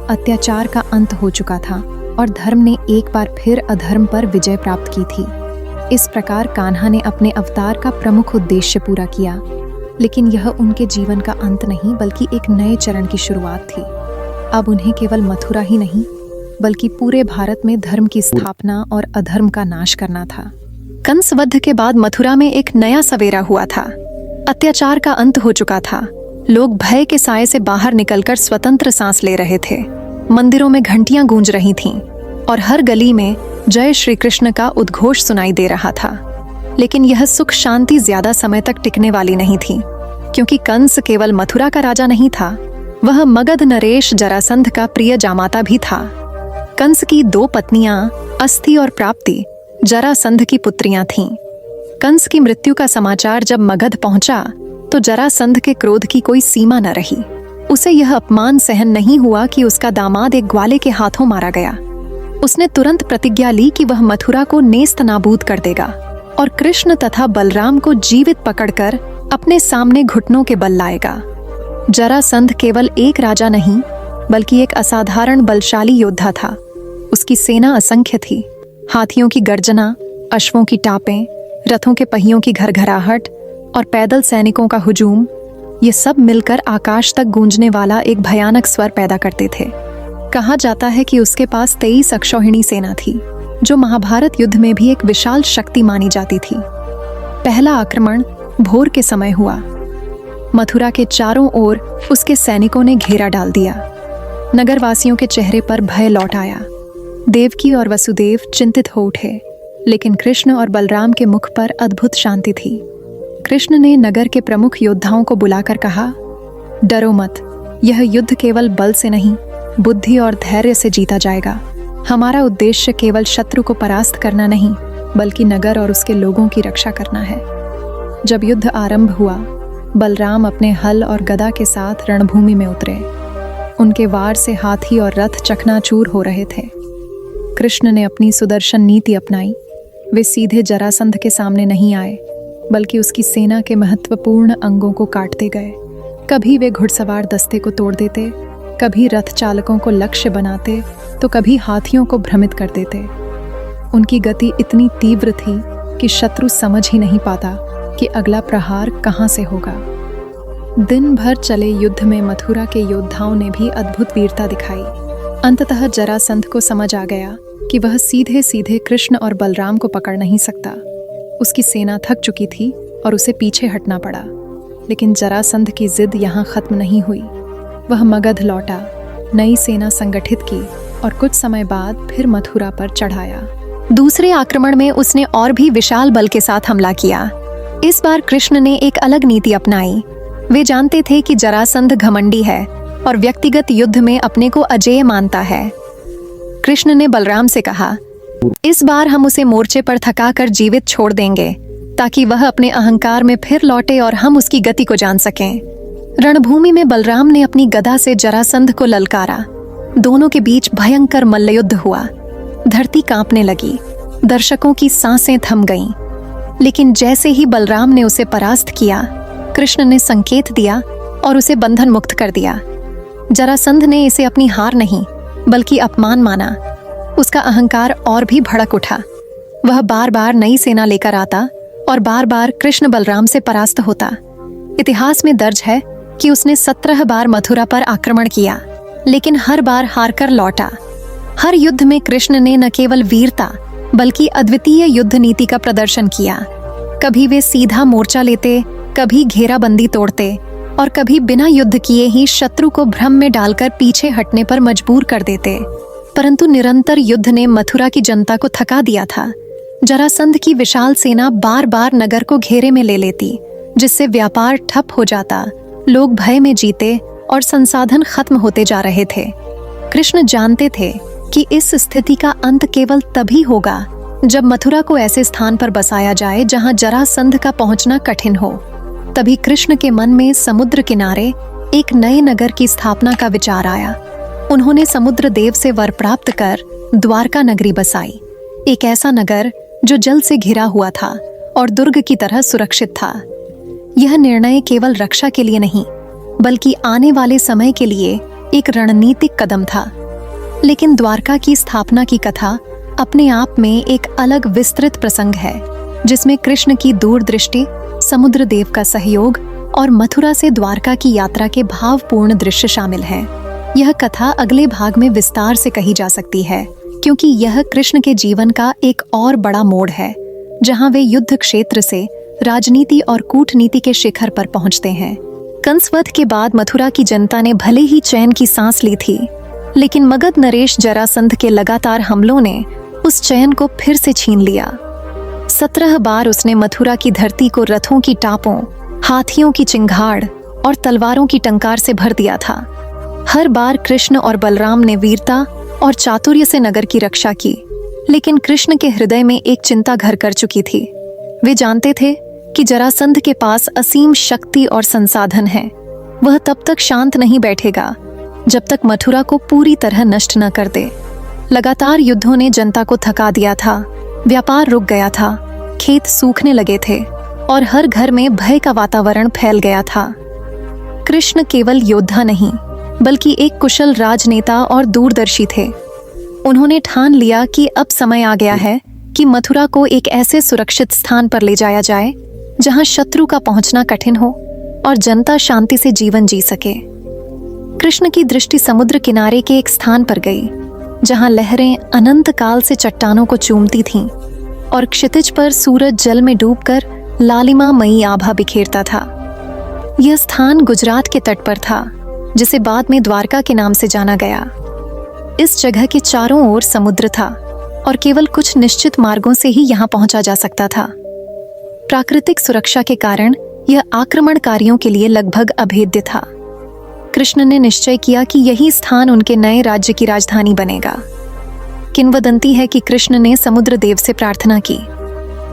अत्याचार का अंत हो चुका था और धर्म ने एक बार फिर अधर्म पर विजय प्राप्त की थी। इस प्रकार कान्हा ने अपने अवतार का प्रमुख उद्देश्य पूरा किया, लेकिन यह उनके जीवन का अंत नहीं बल्कि एक नए चरण की शुरुआत थी। अब उन्हें केवल मथुरा ही नहीं बल्कि पूरे भारत में धर्म की स्थापना और अधर्म का नाश करना था। कंस वध के बाद मथुरा में एक नया सवेरा हुआ था। अत्याचार का अंत हो चुका था। लोग भय के साए से बाहर निकलकर स्वतंत्र सांस ले रहे थे। मंदिरों में घंटियां गूंज रही थीं और हर गली में जय श्री कृष्ण का उद्घोष सुनाई दे रहा था। लेकिन यह सुख शांति ज्यादा समय तक टिकने वाली नहीं थी, क्योंकि कंस केवल मथुरा का राजा नहीं था, वह मगध नरेश जरासंध का प्रिय जामाता भी था। कंस की 2 पत्नियां अस्थि और प्राप्ति जरासंध की पुत्रियां थीं। कंस की मृत्यु का समाचार जब मगध पहुंचा तो जरासंध के क्रोध की कोई सीमा न रही। उसे यह अपमान सहन नहीं हुआ कि उसका दामाद एक ग्वाले के हाथों मारा गया। उसने तुरंत प्रतिज्ञा ली कि वह मथुरा को नेस्त नाबूद कर देगा और कृष्ण तथा बलराम को जीवित पकड़कर अपने सामने घुटनों के बल लाएगा। जरासंध केवल एक राजा नहीं बल्कि एक असाधारण बलशाली योद्धा था। उसकी सेना असंख्य थी। हाथियों की गर्जना, अश्वों की टापें, रथों के पहियों की घरघराहट और पैदल सैनिकों का हुजूम, ये सब मिलकर आकाश तक गूंजने वाला एक भयानक स्वर पैदा करते थे। कहा जाता है कि उसके पास 23 अक्षौहिणी सेना थी, जो महाभारत युद्ध में भी एक विशाल शक्ति मानी जाती थी। पहला आक्रमण भोर के समय हुआ। मथुरा के चारों ओर उसके सैनिकों ने घेरा डाल दिया। नगरवासियों के चेहरे पर भय लौट आया। देवकी और वसुदेव चिंतित हो उठे, लेकिन कृष्ण और बलराम के मुख पर अद्भुत शांति थी। कृष्ण ने नगर के प्रमुख योद्धाओं को बुलाकर कहा, डरो मत, यह युद्ध केवल बल से नहीं बुद्धि और धैर्य से जीता जाएगा। हमारा उद्देश्य केवल शत्रु को परास्त करना नहीं बल्कि नगर और उसके लोगों की रक्षा करना है। जब युद्ध आरंभ हुआ, बलराम अपने हल और गदा के साथ रणभूमि में उतरे। उनके वार से हाथी और रथ चकनाचूर हो रहे थे। कृष्ण ने अपनी सुदर्शन नीति अपनाई। वे सीधे जरासंध के सामने नहीं आए बल्कि उसकी सेना के महत्वपूर्ण अंगों को काटते गए। कभी वे घुड़सवार दस्ते को तोड़ देते, कभी रथ चालकों को लक्ष्य बनाते तो कभी हाथियों को भ्रमित कर देते। उनकी गति इतनी तीव्र थी कि शत्रु समझ ही नहीं पाता कि अगला प्रहार कहां से होगा। दिन भर चले युद्ध में मथुरा के योद्धाओं ने भी अद्भुत वीरता दिखाई। अंततः जरासंध को समझ आ गया कि वह सीधे सीधे कृष्ण और बलराम को पकड़ नहीं सकता। उसकी सेना थक चुकी थी और उसे पीछे हटना पड़ा। लेकिन जरासंध की जिद यहाँ खत्म नहीं हुई। वह मगध लौटा, नई सेना संगठित की और कुछ समय बाद फिर मथुरा पर चढ़ाया। दूसरे आक्रमण में उसने और भी विशाल बल के साथ हमला किया। इस बार कृष्ण ने एक अलग नीति अपनाई। वे जानते थे कि जरासंध घमंडी है और व्यक्तिगत युद्ध में अपने को अजेय मानता है। कृष्ण ने बलराम से कहा, इस बार हम उसे मोर्चे पर थकाकर जीवित छोड़ देंगे ताकि वह अपने अहंकार में फिर लौटे और हम उसकी गति को जान सकें। रणभूमि में बलराम ने अपनी गदा से जरासंध को ललकारा। दोनों के बीच भयंकर मल्लयुद्ध हुआ। धरती कांपने लगी, दर्शकों की सांसें थम गईं। लेकिन जैसे ही बलराम ने उसे परास्त किया, कृष्ण ने संकेत दिया और उसे बंधन मुक्त कर दिया। जरासंध ने इसे अपनी हार नहीं बल्कि अपमान माना। उसका अहंकार और भी भड़क उठा। वह बार बार नई सेना लेकर आता और बार बार कृष्ण बलराम से परास्त होता। इतिहास में दर्ज है कि उसने 17 बार मथुरा पर आक्रमण किया, लेकिन हर बार हारकर लौटा। हर युद्ध में कृष्ण ने न केवल वीरता बल्कि अद्वितीय युद्ध नीति का प्रदर्शन किया। कभी वे सीधा मोर्चा लेते, कभी घेराबंदी तोड़ते और कभी बिना युद्ध किए ही शत्रु को भ्रम में डालकर पीछे हटने पर मजबूर कर देते। परंतु निरंतर युद्ध ने मथुरा की जनता को थका दिया था। जरासंध की विशाल सेना बार बार नगर को घेरे में ले लेती, जिससे व्यापार ठप हो जाता, लोग भय में जीते और संसाधन खत्म होते जा रहे थे। कृष्ण जानते थे कि इस स्थिति का अंत केवल तभी होगा जब मथुरा को ऐसे स्थान पर बसाया जाए जहां जरासंध का पहुंचना कठिन हो। तभी कृष्ण के मन में समुद्र किनारे एक नए नगर की स्थापना का विचार आया। उन्होंने समुद्र देव से वर प्राप्त कर द्वारका नगरी बसाई, एक ऐसा नगर जो जल से घिरा हुआ था और दुर्ग की तरह सुरक्षित था। यह निर्णय केवल रक्षा के लिए नहीं बल्कि आने वाले समय के लिए एक रणनीतिक कदम था। लेकिन द्वारका की स्थापना की कथा अपने आप में एक अलग विस्तृत प्रसंग है। जिसमें कृष्ण की दूरदृष्टि, समुद्र देव का सहयोग और मथुरा से द्वारका की यात्रा के भावपूर्ण दृश्य शामिल हैं। यह कथा अगले भाग में विस्तार से कही जा सकती है, क्योंकि यह कृष्ण के जीवन का एक और बड़ा मोड़ है, जहां वे युद्ध क्षेत्र से राजनीति और कूटनीति के शिखर पर पहुंचते हैं। कंसवध के बाद मथुरा की जनता ने भले ही चैन की सांस ली थी, लेकिन मगध नरेश जरासंध के लगातार हमलों ने उस चैन को फिर से छीन लिया। 17 बार उसने मथुरा की धरती को रथों की टापों, हाथियों की चिंगाड़ और तलवारों की टंकार से भर दिया था। हर बार कृष्ण और बलराम ने वीरता और चातुर्य से नगर की रक्षा की, लेकिन कृष्ण के हृदय में एक चिंता घर कर चुकी थी। वे जानते थे कि जरासंध के पास असीम शक्ति और संसाधन है। वह तब तक शांत नहीं बैठेगा जब तक मथुरा को पूरी तरह नष्ट न कर दे। लगातार युद्धों ने जनता को थका दिया था, व्यापार रुक गया था, खेत सूखने लगे थे और हर घर में भय का वातावरण फैल गया था। कृष्ण केवल योद्धा नहीं, बल्कि एक कुशल राजनेता और दूरदर्शी थे। उन्होंने ठान लिया कि अब समय आ गया है कि मथुरा को एक ऐसे सुरक्षित स्थान पर ले जाया जाए जहां शत्रु का पहुंचना कठिन हो और जनता शांति से जीवन जी सके। कृष्ण की दृष्टि समुद्र किनारे के एक स्थान पर गई, जहां लहरें अनंत काल से चट्टानों को चूमती थीं और क्षितिज पर सूरज जल में डूबकर लालिमामयी आभा बिखेरता था। यह स्थान गुजरात के तट पर था, जिसे बाद में द्वारका के नाम से जाना गया। इस जगह के चारों ओर समुद्र था और केवल कुछ निश्चित मार्गों से ही यहाँ पहुंचा जा सकता था। प्राकृतिक सुरक्षा के कारण यह आक्रमणकारियों के लिए लगभग अभेद्य था। कृष्ण ने निश्चय किया कि यही स्थान उनके नए राज्य की राजधानी बनेगा। किंवदंती है कि कृष्ण ने समुद्र देव से प्रार्थना की।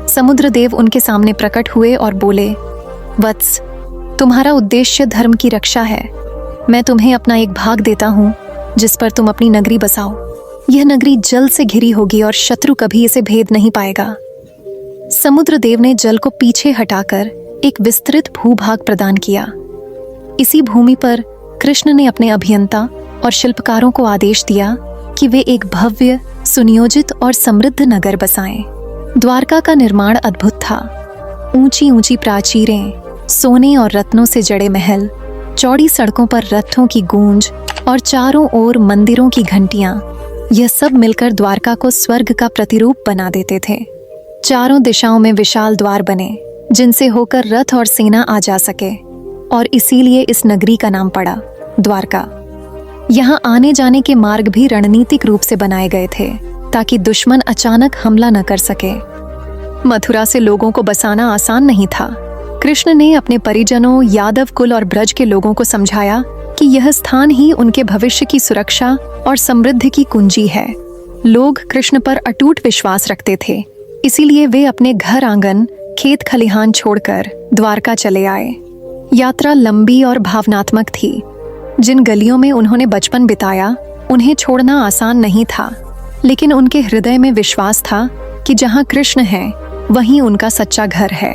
समुद्र देव उनके सामने प्रकट हुए और बोले, वत्स, तुम्हारा उद्देश्य धर्म की रक्षा है। मैं तुम्हें अपना एक भाग देता हूँ जिस पर तुम अपनी नगरी बसाओ। यह नगरी जल से घिरी होगी और शत्रु कभी इसे भेद नहीं पाएगा। समुद्र देव ने जल को पीछे हटाकर एक विस्तृत भूभाग प्रदान किया। इसी भूमि पर कृष्ण ने अपने अभियंता और शिल्पकारों को आदेश दिया कि वे एक भव्य, सुनियोजित और समृद्ध नगर बसाएं। द्वारका का निर्माण अद्भुत था। ऊंची ऊंची प्राचीरें, सोने और रत्नों से जड़े महल, चौड़ी सड़कों पर रथों की गूंज और चारों ओर मंदिरों की घंटियां, यह सब मिलकर द्वारका को स्वर्ग का प्रतिरूप बना देते थे। चारों दिशाओं में विशाल द्वार बने, जिनसे होकर रथ और सेना आ जा सके, और इसीलिए इस नगरी का नाम पड़ा द्वारका। यहाँ आने जाने के मार्ग भी रणनीतिक रूप से बनाए गए थे, ताकि दुश्मन अचानक हमला न कर सके। मथुरा से लोगों को बसाना आसान नहीं था। कृष्ण ने अपने परिजनों, यादव कुल और ब्रज के लोगों को समझाया कि यह स्थान ही उनके भविष्य की सुरक्षा और समृद्धि की कुंजी है। लोग कृष्ण पर अटूट विश्वास रखते थे, इसीलिए वे अपने घर आंगन, खेत खलिहान छोड़कर द्वारका चले आए। यात्रा लंबी और भावनात्मक थी। जिन गलियों में उन्होंने बचपन बिताया, उन्हें छोड़ना आसान नहीं था, लेकिन उनके हृदय में विश्वास था कि जहां कृष्ण है, वहीं उनका सच्चा घर है।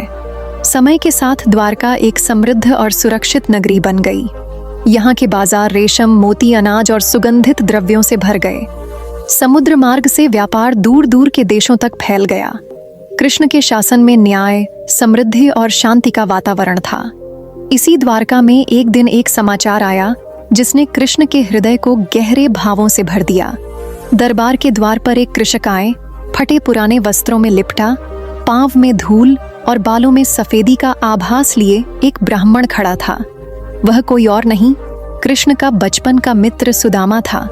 समय के साथ द्वारका एक समृद्ध और सुरक्षित नगरी बन गई। यहाँ के बाजार रेशम, मोती, अनाज और सुगंधित द्रव्यों से भर गए। समुद्र मार्ग से व्यापार दूर दूर के देशों तक फैल गया। कृष्ण के शासन में न्याय, समृद्धि और शांति का वातावरण था। इसी द्वारका में एक दिन एक समाचार आया जिसने कृष्ण के हृदय को गहरे भावों से भर दिया। दरबार के द्वार पर एक कृषक आए, फटे पुराने वस्त्रों में लिपटा, पांव में धूल और बालों में सफेदी का आभास लिए एक ब्राह्मण खड़ा था। वह कोई और नहीं, कृष्ण का बचपन का मित्र सुदामा था।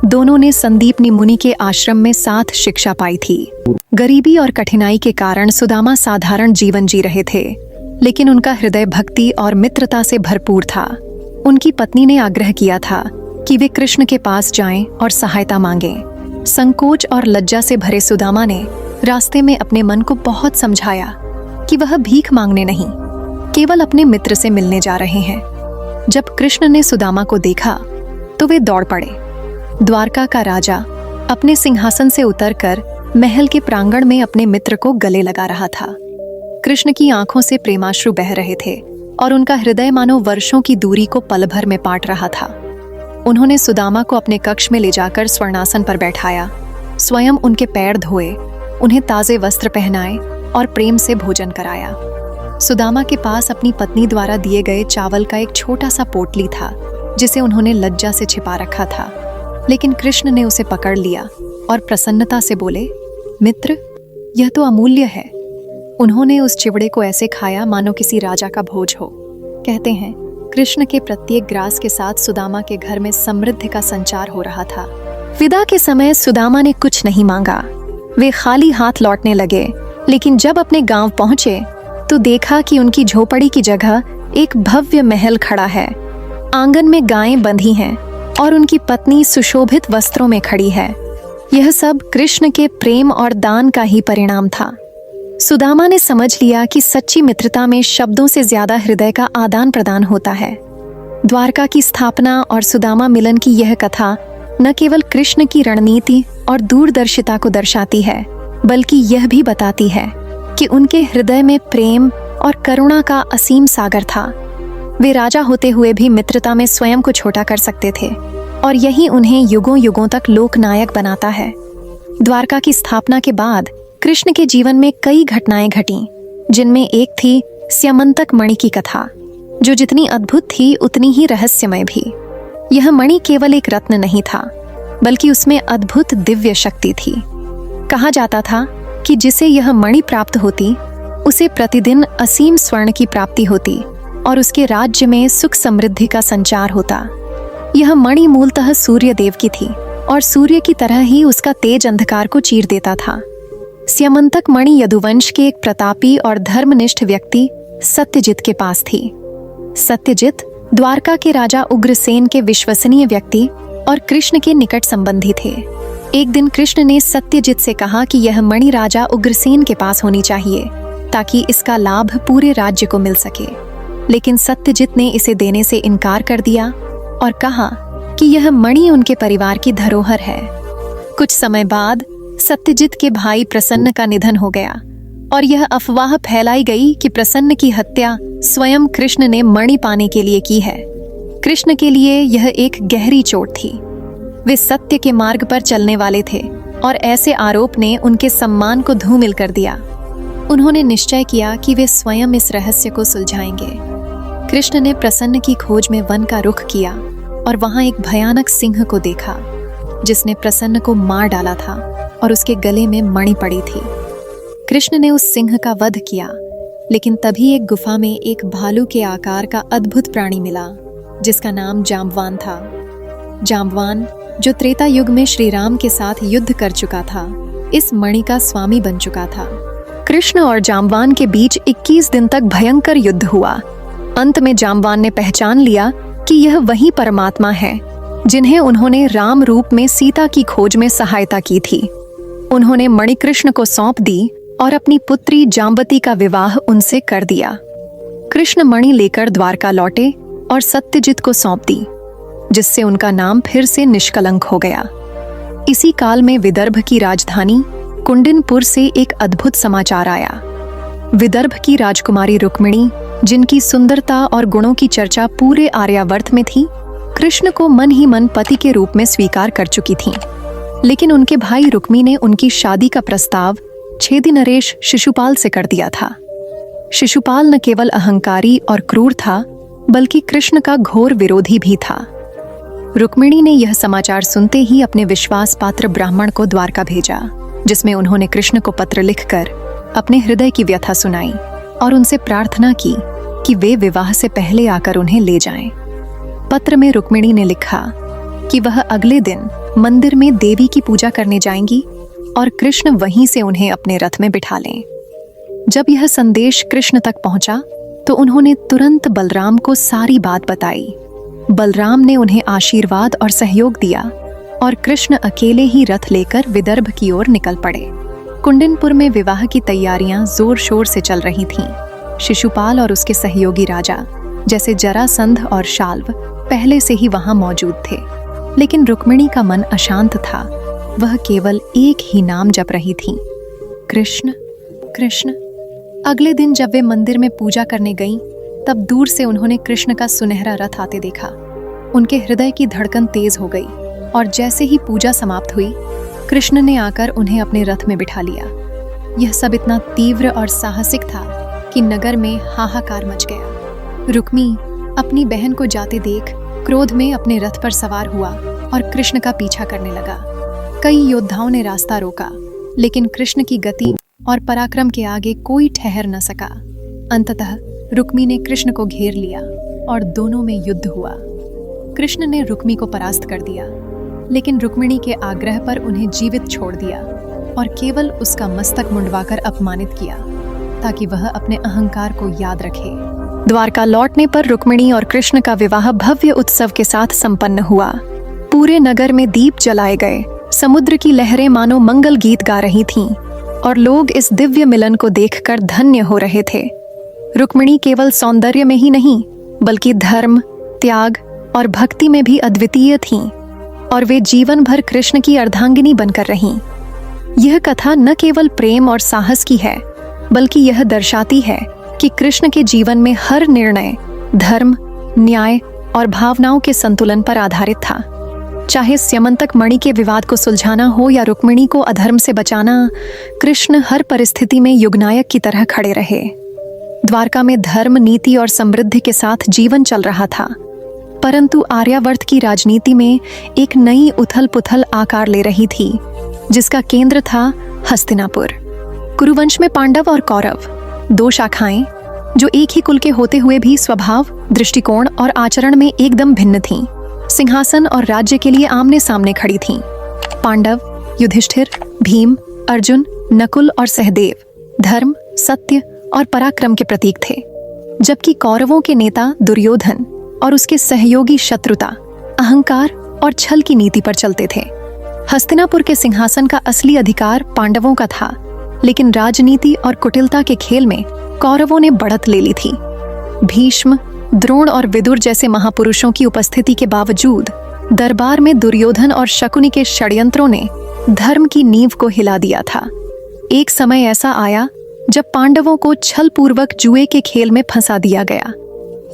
दोनों ने संदीपनी मुनि के आश्रम में साथ शिक्षा पाई थी। गरीबी और कठिनाई के कारण सुदामा साधारण जीवन जी रहे थे, लेकिन उनका हृदय भक्ति और मित्रता से भरपूर था। उनकी पत्नी ने आग्रह किया था कि वे कृष्ण के पास जाएं और सहायता मांगें। संकोच और लज्जा से भरे सुदामा ने रास्ते में अपने मन को बहुत समझाया कि वह भीख मांगने नहीं, केवल अपने मित्र से मिलने जा रहे हैं। जब कृष्ण ने सुदामा को देखा तो वे दौड़ पड़े। द्वारका का राजा अपने सिंहासन से उतरकर महल के प्रांगण में अपने मित्र को गले लगा रहा था। कृष्ण की आंखों से प्रेमाश्रु बह रहे थे और उनका हृदय मानो वर्षों की दूरी को पल भर में पाट रहा था। उन्होंने सुदामा को अपने कक्ष में ले जाकर स्वर्णासन पर बैठाया, स्वयं उनके पैर धोए, उन्हें ताजे वस्त्र पहनाए और प्रेम से भोजन कराया। सुदामा के पास अपनी पत्नी द्वारा दिए गए चावल का एक छोटा सा पोटली था जिसे उन्होंने लज्जा से छिपा रखा था, लेकिन कृष्ण ने उसे पकड़ लिया और प्रसन्नता से बोले, मित्र, यह तो अमूल्य है। उन्होंने उस चिवड़े को ऐसे खाया मानो किसी राजा का भोज हो। कहते हैं, कृष्ण के प्रत्येक ग्रास के साथ सुदामा के घर में समृद्धि का संचार हो रहा था। विदा के समय सुदामा ने कुछ नहीं मांगा। वे खाली हाथ लौटने लगे, लेकिन जब अपने गांव पहुंचे तो देखा कि उनकी झोपड़ी की जगह एक भव्य महल खड़ा है। आंगन में गायें बंधी हैं और उनकी पत्नी सुशोभित वस्त्रों में खड़ी है। यह सब कृष्ण के प्रेम और दान का ही परिणाम था। सुदामा ने समझ लिया कि सच्ची मित्रता में शब्दों से ज्यादा हृदय का आदान प्रदान होता है। द्वारका की स्थापना और सुदामा मिलन की यह कथा न केवल कृष्ण की रणनीति और दूरदर्शिता को दर्शाती है, बल्कि यह भी बताती है कि उनके हृदय में प्रेम और करुणा का असीम सागर था। वे राजा होते हुए भी मित्रता में स्वयं को छोटा कर सकते थे, और यही उन्हें युगों युगों तक लोकनायक बनाता है। द्वारका की स्थापना के बाद कृष्ण के जीवन में कई घटनाएं घटीं, जिनमें एक थी स्यमंतक मणि की कथा, जो जितनी अद्भुत थी उतनी ही रहस्यमय भी। यह मणि केवल एक रत्न नहीं था, बल्कि उसमें अद्भुत दिव्य शक्ति थी। कहा जाता था कि जिसे यह मणि प्राप्त होती उसे प्रतिदिन असीम स्वर्ण की प्राप्ति होती और उसके राज्य में सुख समृद्धि का संचार होता। यह मणि मूलतः सूर्य देव की थी और सूर्य की तरह ही उसका तेज अंधकार को चीर देता था। स्यमंतक मणि यदुवंश के एक प्रतापी और धर्मनिष्ठ व्यक्ति सत्यजित के पास थी। सत्यजित द्वारका के राजा उग्रसेन के विश्वसनीय व्यक्ति और कृष्ण के निकट संबंधी थे। एक दिन कृष्ण ने सत्यजित से कहा कि यह मणि राजा उग्रसेन के पास होनी चाहिए ताकि इसका लाभ पूरे राज्य को मिल सके, लेकिन सत्यजित ने इसे देने से इनकार कर दिया और कहा कि यह मणि उनके परिवार की धरोहर है। कुछ समय बाद सत्यजित के भाई प्रसन्न का निधन हो गया और यह अफवाह फैलाई गई कि प्रसन्न की हत्या स्वयं कृष्ण ने मणि पाने के लिए की है। कृष्ण के लिए यह एक गहरी चोट थी। वे सत्य के मार्ग पर चलने वाले थे और ऐसे आरोप ने उनके सम्मान को धूमिल कर दिया। उन्होंने निश्चय किया कि वे स्वयं इस रहस्य को सुलझाएंगे। कृष्ण ने प्रसन्न की खोज में वन का रुख किया और वहां एक भयानक सिंह को देखा जिसने प्रसन्न को मार डाला था और उसके गले में मणि पड़ी थी। कृष्ण ने उस सिंह का वध किया, लेकिन तभी एक गुफा में एक भालू के आकार का अद्भुत प्राणी मिला जिसका नाम जाम्बवान था। जाम्बवान, जो त्रेता युग में श्री राम के साथ युद्ध कर चुका था, इस मणि का स्वामी बन चुका था। कृष्ण और जाम्बवान के बीच 21 दिन तक भयंकर युद्ध हुआ। अंत में जाम्बवान ने पहचान लिया कि यह वही परमात्मा है जिन्हें उन्होंने राम रूप में सीता की खोज में सहायता की थी। उन्होंने मणि कृष्ण को सौंप दी और अपनी पुत्री जाम्बती का विवाह उनसे कर दिया। कृष्ण मणि लेकर द्वारका लौटे और सत्यजित को सौंप दी, जिससे उनका नाम फिर से निष्कलंक हो गया। इसी काल में विदर्भ की राजधानी कुंडिनपुर से एक अद्भुत समाचार आया। विदर्भ की राजकुमारी रुक्मिणी, जिनकी सुंदरता और गुणों की चर्चा पूरे आर्यावर्त में थी, कृष्ण को मन ही मन पति के रूप में स्वीकार कर चुकी थीं। लेकिन उनके भाई रुक्मी ने उनकी शादी का प्रस्ताव छेदी नरेश शिशुपाल से कर दिया था। शिशुपाल न केवल अहंकारी और क्रूर था, बल्कि कृष्ण का घोर विरोधी भी था। रुक्मिणी ने यह समाचार सुनते ही अपने विश्वास पात्र ब्राह्मण को द्वारका भेजा, जिसमें उन्होंने कृष्ण को पत्र लिखकर अपने हृदय की व्यथा सुनाई और उनसे प्रार्थना की कि वे विवाह से पहले आकर उन्हें ले जाएं। पत्र में रुक्मिणी ने लिखा कि वह अगले दिन मंदिर में देवी की पूजा करने जाएंगी और कृष्ण वहीं से उन्हें अपने रथ में बिठा लें। जब यह संदेश कृष्ण तक पहुंचा तो उन्होंने तुरंत बलराम को सारी बात बताई। बलराम ने उन्हें आशीर्वाद और सहयोग दिया और कृष्ण अकेले ही रथ लेकर विदर्भ की ओर निकल पड़े। कुंडिनपुर में विवाह की तैयारियां जोर शोर से चल रही थीं। शिशुपाल और उसके सहयोगी राजा जैसे जरासंध और शाल्व पहले से ही वहां मौजूद थे, लेकिन रुक्मिणी का मन अशांत था। वह केवल एक ही नाम जप रही थी, कृष्ण कृष्ण। अगले दिन जब वे मंदिर में पूजा करने गईं, तब दूर से उन्होंने कृष्ण का सुनहरा रथ आते देखा। उनके हृदय की धड़कन तेज हो गई और जैसे ही पूजा समाप्त हुई, कृष्ण ने आकर उन्हें अपने रथ में बिठा लिया। यह सब इतना तीव्र और साहसिक था कि नगर में हाहाकार मच गया। रुक्मी अपनी बहन को जाते देख क्रोध में अपने रथ पर सवार हुआ और कृष्ण का पीछा करने लगा। कई योद्धाओं ने रास्ता रोका, लेकिन कृष्ण की गति और पराक्रम के आगे कोई ठहर न सका। अंततः रुक्मी ने कृष्ण को घेर लिया और दोनों में युद्ध हुआ। कृष्ण ने रुक्मी को परास्त कर दिया, लेकिन रुक्मिणी के आग्रह पर उन्हें जीवित छोड़ दिया और केवल उसका मस्तक मुंडवाकर अपमानित किया, ताकि वह अपने अहंकार को याद रखे। द्वारका लौटने पर रुक्मिणी और कृष्ण का विवाह भव्य उत्सव के साथ संपन्न हुआ। पूरे नगर में दीप जलाए गए, समुद्र की लहरें मानो मंगल गीत गा रही थीं और लोग इस दिव्य मिलन को देखकर धन्य हो रहे थे। रुक्मिणी केवल सौंदर्य में ही नहीं, बल्कि धर्म, त्याग और भक्ति में भी अद्वितीय थीं और वे जीवन भर कृष्ण की अर्धांगिनी बनकर रहीं। यह कथा न केवल प्रेम और साहस की है, बल्कि यह दर्शाती है कि कृष्ण के जीवन में हर निर्णय धर्म, न्याय और भावनाओं के संतुलन पर आधारित था। चाहे स्यमंतक मणि के विवाद को सुलझाना हो या रुक्मिणी को अधर्म से बचाना, कृष्ण हर परिस्थिति में युगनायक की तरह खड़े रहे। द्वारका में धर्म, नीति और समृद्धि के साथ जीवन चल रहा था, परंतु आर्यावर्त की राजनीति में एक नई उथल-पुथल आकार ले रही थी, जिसका केंद्र था हस्तिनापुर। कुरुवंश में पांडव और कौरव, दो शाखाएं जो एक ही कुल के होते हुए भी स्वभाव, दृष्टिकोण और आचरण में एकदम भिन्न थीं, सिंहासन और राज्य के लिए आमने सामने खड़ी थीं। पांडव युधिष्ठिर, भीम, अर्जुन, नकुल और सहदेव धर्म, सत्य और पराक्रम के प्रतीक थे, जबकि कौरवों के नेता दुर्योधन और उसके सहयोगी शत्रुता, अहंकार और छल की नीति पर चलते थे। हस्तिनापुर के सिंहासन का असली अधिकार पांडवों का था, लेकिन राजनीति और कुटिलता के खेल में कौरवों ने बढ़त ले ली थी। भीष्म, द्रोण और विदुर जैसे महापुरुषों की उपस्थिति के बावजूद दरबार में दुर्योधन और शकुनी के षड्यंत्रों ने धर्म की नींव को हिला दिया था। एक समय ऐसा आया जब पांडवों को छलपूर्वक जुए के खेल में फंसा दिया गया।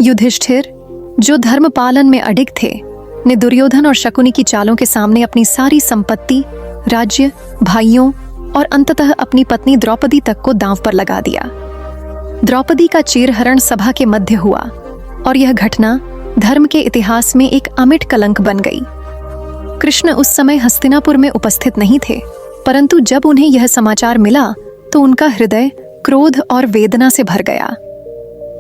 युधिष्ठिर, जो धर्म पालन में अडिग थे, ने दुर्योधन और शकुनी की चालों के सामने अपनी सारी संपत्ति, राज्य, भाइयों और अंततः अपनी पत्नी द्रौपदी तक को दांव पर लगा दिया। द्रौपदी का चीरहरण सभा के मध्य हुआ और यह घटना धर्म के इतिहास में एक अमिट कलंक बन गई। कृष्ण उस समय हस्तिनापुर में उपस्थित नहीं थे, परंतु जब उन्हें यह समाचार मिला तो उनका हृदय क्रोध और वेदना से भर गया।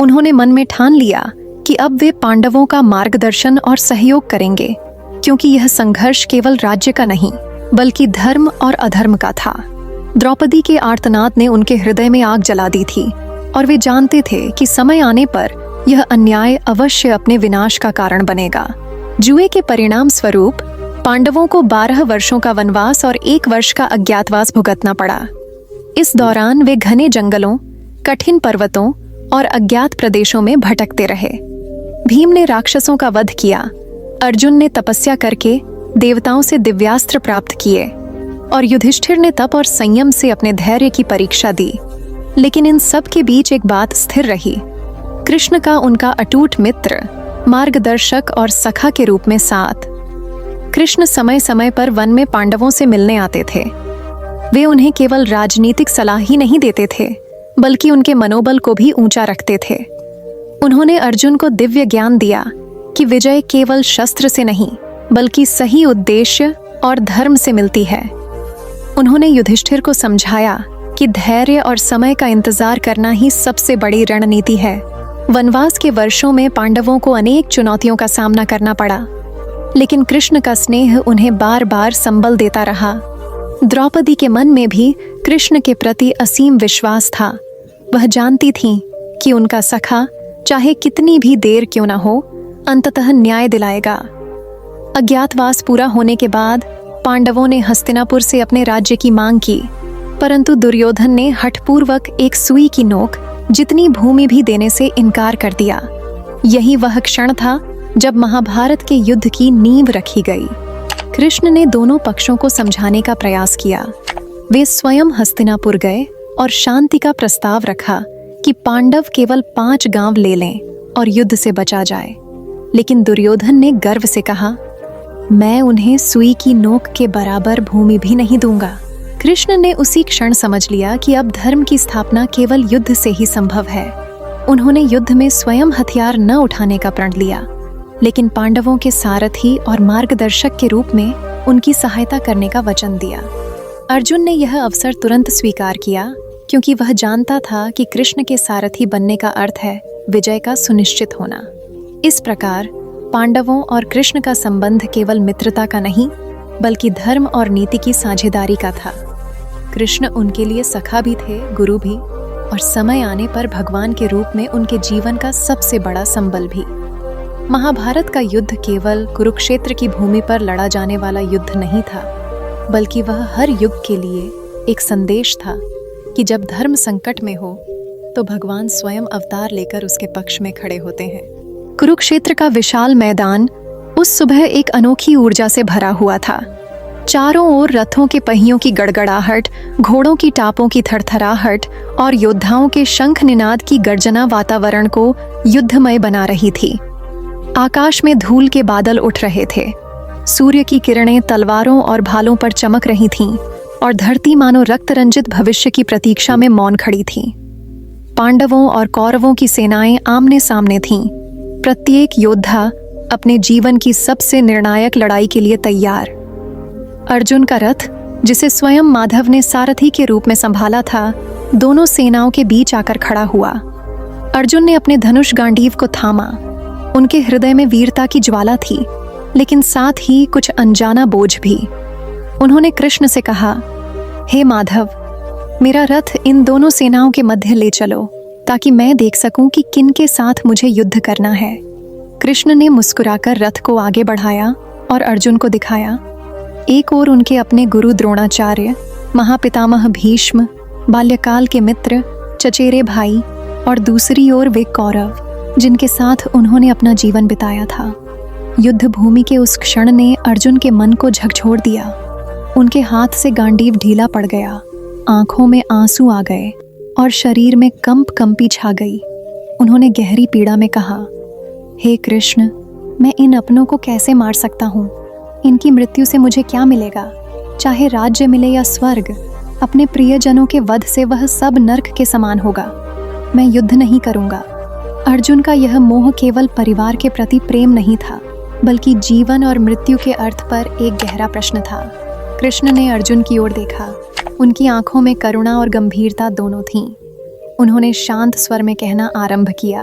उन्होंने मन में ठान लिया कि अब वे पांडवों का मार्गदर्शन और सहयोग करेंगे, क्योंकि यह संघर्ष केवल राज्य का नहीं, बल्कि धर्म और अधर्म का था। द्रौपदी के आर्तनाद ने उनके हृदय में आग जला दी थी और वे जानते थे कि समय आने पर यह अन्याय अवश्य अपने विनाश का कारण बनेगा। जुए के परिणाम स्वरूप पांडवों को 12 वर्षों का वनवास और 1 वर्ष का अज्ञातवास भुगतना पड़ा। इस दौरान वे घने जंगलों, कठिन पर्वतों और अज्ञात प्रदेशों में भटकते रहे। भीम ने राक्षसों का वध किया, अर्जुन ने तपस्या करके देवताओं से दिव्यास्त्र प्राप्त किए और युधिष्ठिर ने तप और संयम से अपने धैर्य की परीक्षा दी। लेकिन इन सब के बीच एक बात स्थिर रही, कृष्ण का उनका अटूट मित्र, मार्गदर्शक और सखा के रूप में साथ। कृष्ण समय समय पर वन में पांडवों से मिलने आते थे। वे उन्हें केवल राजनीतिक सलाह ही नहीं देते थे, बल्कि उनके मनोबल को भी ऊंचा रखते थे। उन्होंने अर्जुन को दिव्य ज्ञान दिया कि विजय केवल शस्त्र से नहीं, बल्कि सही उद्देश्य और धर्म से मिलती है। उन्होंने युधिष्ठिर को समझाया कि धैर्य और समय का इंतजार करना ही सबसे बड़ी रणनीति है। वनवास के वर्षों में पांडवों को अनेक चुनौतियों का सामना करना पड़ा, लेकिन कृष्ण का स्नेह उन्हें बार बार संबल देता रहा। द्रौपदी के मन में भी कृष्ण के प्रति असीम विश्वास था। वह जानती थी कि उनका सखा चाहे कितनी भी देर क्यों न हो, अंततः न्याय दिलाएगा। अज्ञातवास पूरा होने के बाद पांडवों ने हस्तिनापुर से अपने राज्य की मांग की, परंतु दुर्योधन ने हठपूर्वक एक सुई की नोक जितनी भूमि भी देने से इनकार कर दिया। यही वह क्षण था जब महाभारत के युद्ध की नींव रखी गई। कृष्ण ने दोनों पक्षों को समझाने का प्रयास किया। वे स्वयं हस्तिनापुर गए और शांति का प्रस्ताव रखा कि पांडव केवल 5 गांव ले लें और युद्ध से बचा जाए। लेकिन दुर्योधन ने गर्व से कहा, मैं उन्हें सुई की नोक के बराबर भूमि भी नहीं दूंगा। कृष्ण ने उसी क्षण समझ लिया कि अब धर्म की स्थापना केवल युद्ध से ही संभव है। उन्होंने युद्ध में स्वयं हथियार न उठाने का प्रण लिया, लेकिन पांडवों के सारथी और मार्गदर्शक के रूप में उनकी सहायता करने का वचन दिया। अर्जुन ने यह अवसर तुरंत स्वीकार किया, क्योंकि वह जानता था कि कृष्ण के सारथी बनने का अर्थ है विजय का सुनिश्चित होना। इस प्रकार पांडवों और कृष्ण का संबंध केवल मित्रता का नहीं, बल्कि धर्म और नीति की साझेदारी का था। कृष्ण उनके लिए सखा भी थे, गुरु भी, और समय आने पर भगवान के रूप में उनके जीवन का सबसे बड़ा संबल भी। महाभारत का युद्ध केवल कुरुक्षेत्र की भूमि पर लड़ा जाने वाला युद्ध नहीं था, बल्कि वह हर युग के लिए एक संदेश था कि जब धर्म संकट में हो तो भगवान स्वयं अवतार लेकर उसके पक्ष में खड़े होते हैं। कुरुक्षेत्र का विशाल मैदान उस सुबह एक अनोखी ऊर्जा से भरा हुआ था। चारों ओर रथों के पहियों की गड़गड़ाहट, घोड़ों की टापों की थरथराहट और योद्धाओं के शंख निनाद की गर्जना वातावरण को युद्धमय बना रही थी। आकाश में धूल के बादल उठ रहे थे, सूर्य की किरणें तलवारों और भालों पर चमक रही थीं, और धरती मानो रक्त रंजित भविष्य की प्रतीक्षा में मौन खड़ी थी। पांडवों और कौरवों की सेनाएं आमने सामने थीं, प्रत्येक योद्धा अपने जीवन की सबसे निर्णायक लड़ाई के लिए तैयार। अर्जुन का रथ, जिसे स्वयं माधव ने सारथी के रूप में संभाला था, दोनों सेनाओं के बीच आकर खड़ा हुआ। अर्जुन ने अपने धनुष गांडीव को थामा। उनके हृदय में वीरता की ज्वाला थी, लेकिन साथ ही कुछ अनजाना बोझ भी। उन्होंने कृष्ण से कहा, हे माधव, मेरा रथ इन दोनों सेनाओं के मध्य ले चलो, ताकि मैं देख सकूं कि किन के साथ मुझे युद्ध करना है। कृष्ण ने मुस्कुराकर रथ को आगे बढ़ाया और अर्जुन को दिखाया। एक ओर उनके अपने गुरु द्रोणाचार्य, महापितामह भीष्म, बाल्यकाल के मित्र, चचेरे भाई, और दूसरी ओर वे कौरव, जिनके साथ उन्होंने अपना जीवन बिताया था। युद्ध भूमि के उस क्षण ने अर्जुन के मन को झकझोर दिया। उनके हाथ से गांडीव ढीला पड़ गया, आंखों में आंसू आ गए और शरीर में कंपी छा गई। उन्होंने गहरी पीड़ा में कहा, हे कृष्ण, मैं इन अपनों को कैसे मार सकता हूँ? इनकी मृत्यु से मुझे क्या मिलेगा? चाहे राज्य मिले या स्वर्ग, अपने प्रियजनों के वध से वह सब नर्क के समान होगा। मैं युद्ध नहीं करूँगा। अर्जुन का यह मोह केवल परिवार के प्रति प्रेम नहीं था, बल्कि जीवन और मृत्यु के अर्थ पर एक गहरा प्रश्न था। कृष्ण ने अर्जुन की ओर देखा। उनकी आंखों में करुणा और गंभीरता दोनों थीं। उन्होंने शांत स्वर में कहना आरंभ किया,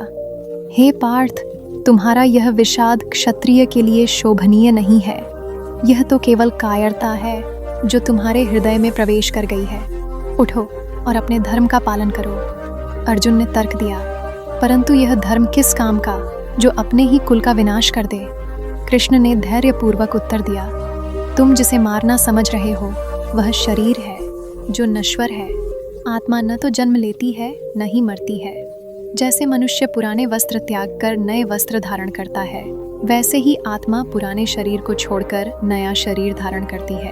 हे पार्थ, तुम्हारा यह विषाद क्षत्रिय के लिए शोभनीय नहीं है। यह तो केवल कायरता है जो तुम्हारे हृदय में प्रवेश कर गई है। उठो और अपने धर्म का पालन करो। अर्जुन ने तर्क दिया, परंतु यह धर्म किस काम का जो अपने ही कुल का विनाश कर दे? कृष्ण ने धैर्यपूर्वक उत्तर दिया, तुम जिसे मारना समझ रहे हो वह शरीर है जो नश्वर है। आत्मा न तो जन्म लेती है न ही मरती है। जैसे मनुष्य पुराने वस्त्र त्याग कर नए वस्त्र धारण करता है, वैसे ही आत्मा पुराने शरीर को छोड़कर नया शरीर धारण करती है।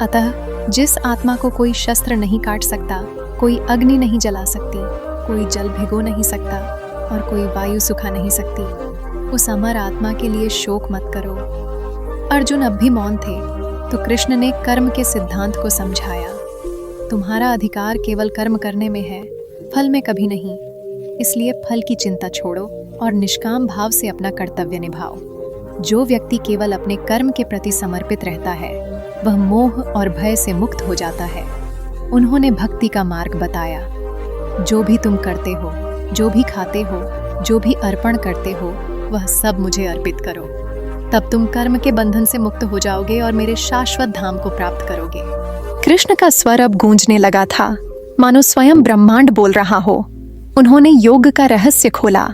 अतः जिस आत्मा को कोई शस्त्र नहीं काट सकता, कोई अग्नि नहीं जला सकती, कोई जल भिगो नहीं सकता और कोई वायु सुखा नहीं सकती, उस अमर आत्मा के लिए शोक मत करो। अर्जुन अब भी मौन थे, तो कृष्ण ने कर्म के सिद्धांत को समझाया। तुम्हारा अधिकार केवल कर्म करने में है, फल में कभी नहीं। इसलिए फल की चिंता छोड़ो और निष्काम भाव से अपना कर्तव्य निभाओ। जो व्यक्ति केवल अपने कर्म के प्रति समर्पित रहता है, वह मोह और भय से मुक्त हो जाता है। उन्होंने भक्ति का मार्ग बताया। जो भी तुम करते हो, जो भी खाते हो, जो भी अर्पण करते हो, वह सब मुझे अर्पित करो। तब तुम कर्म के बंधन से मुक्त हो जाओगे और मेरे शाश्वत धाम को प्राप्त करोगे। कृष्ण का स्वर अब गूंजने लगा था, मानो स्वयं ब्रह्मांड बोल रहा हो। उन्होंने योग का रहस्य खोला।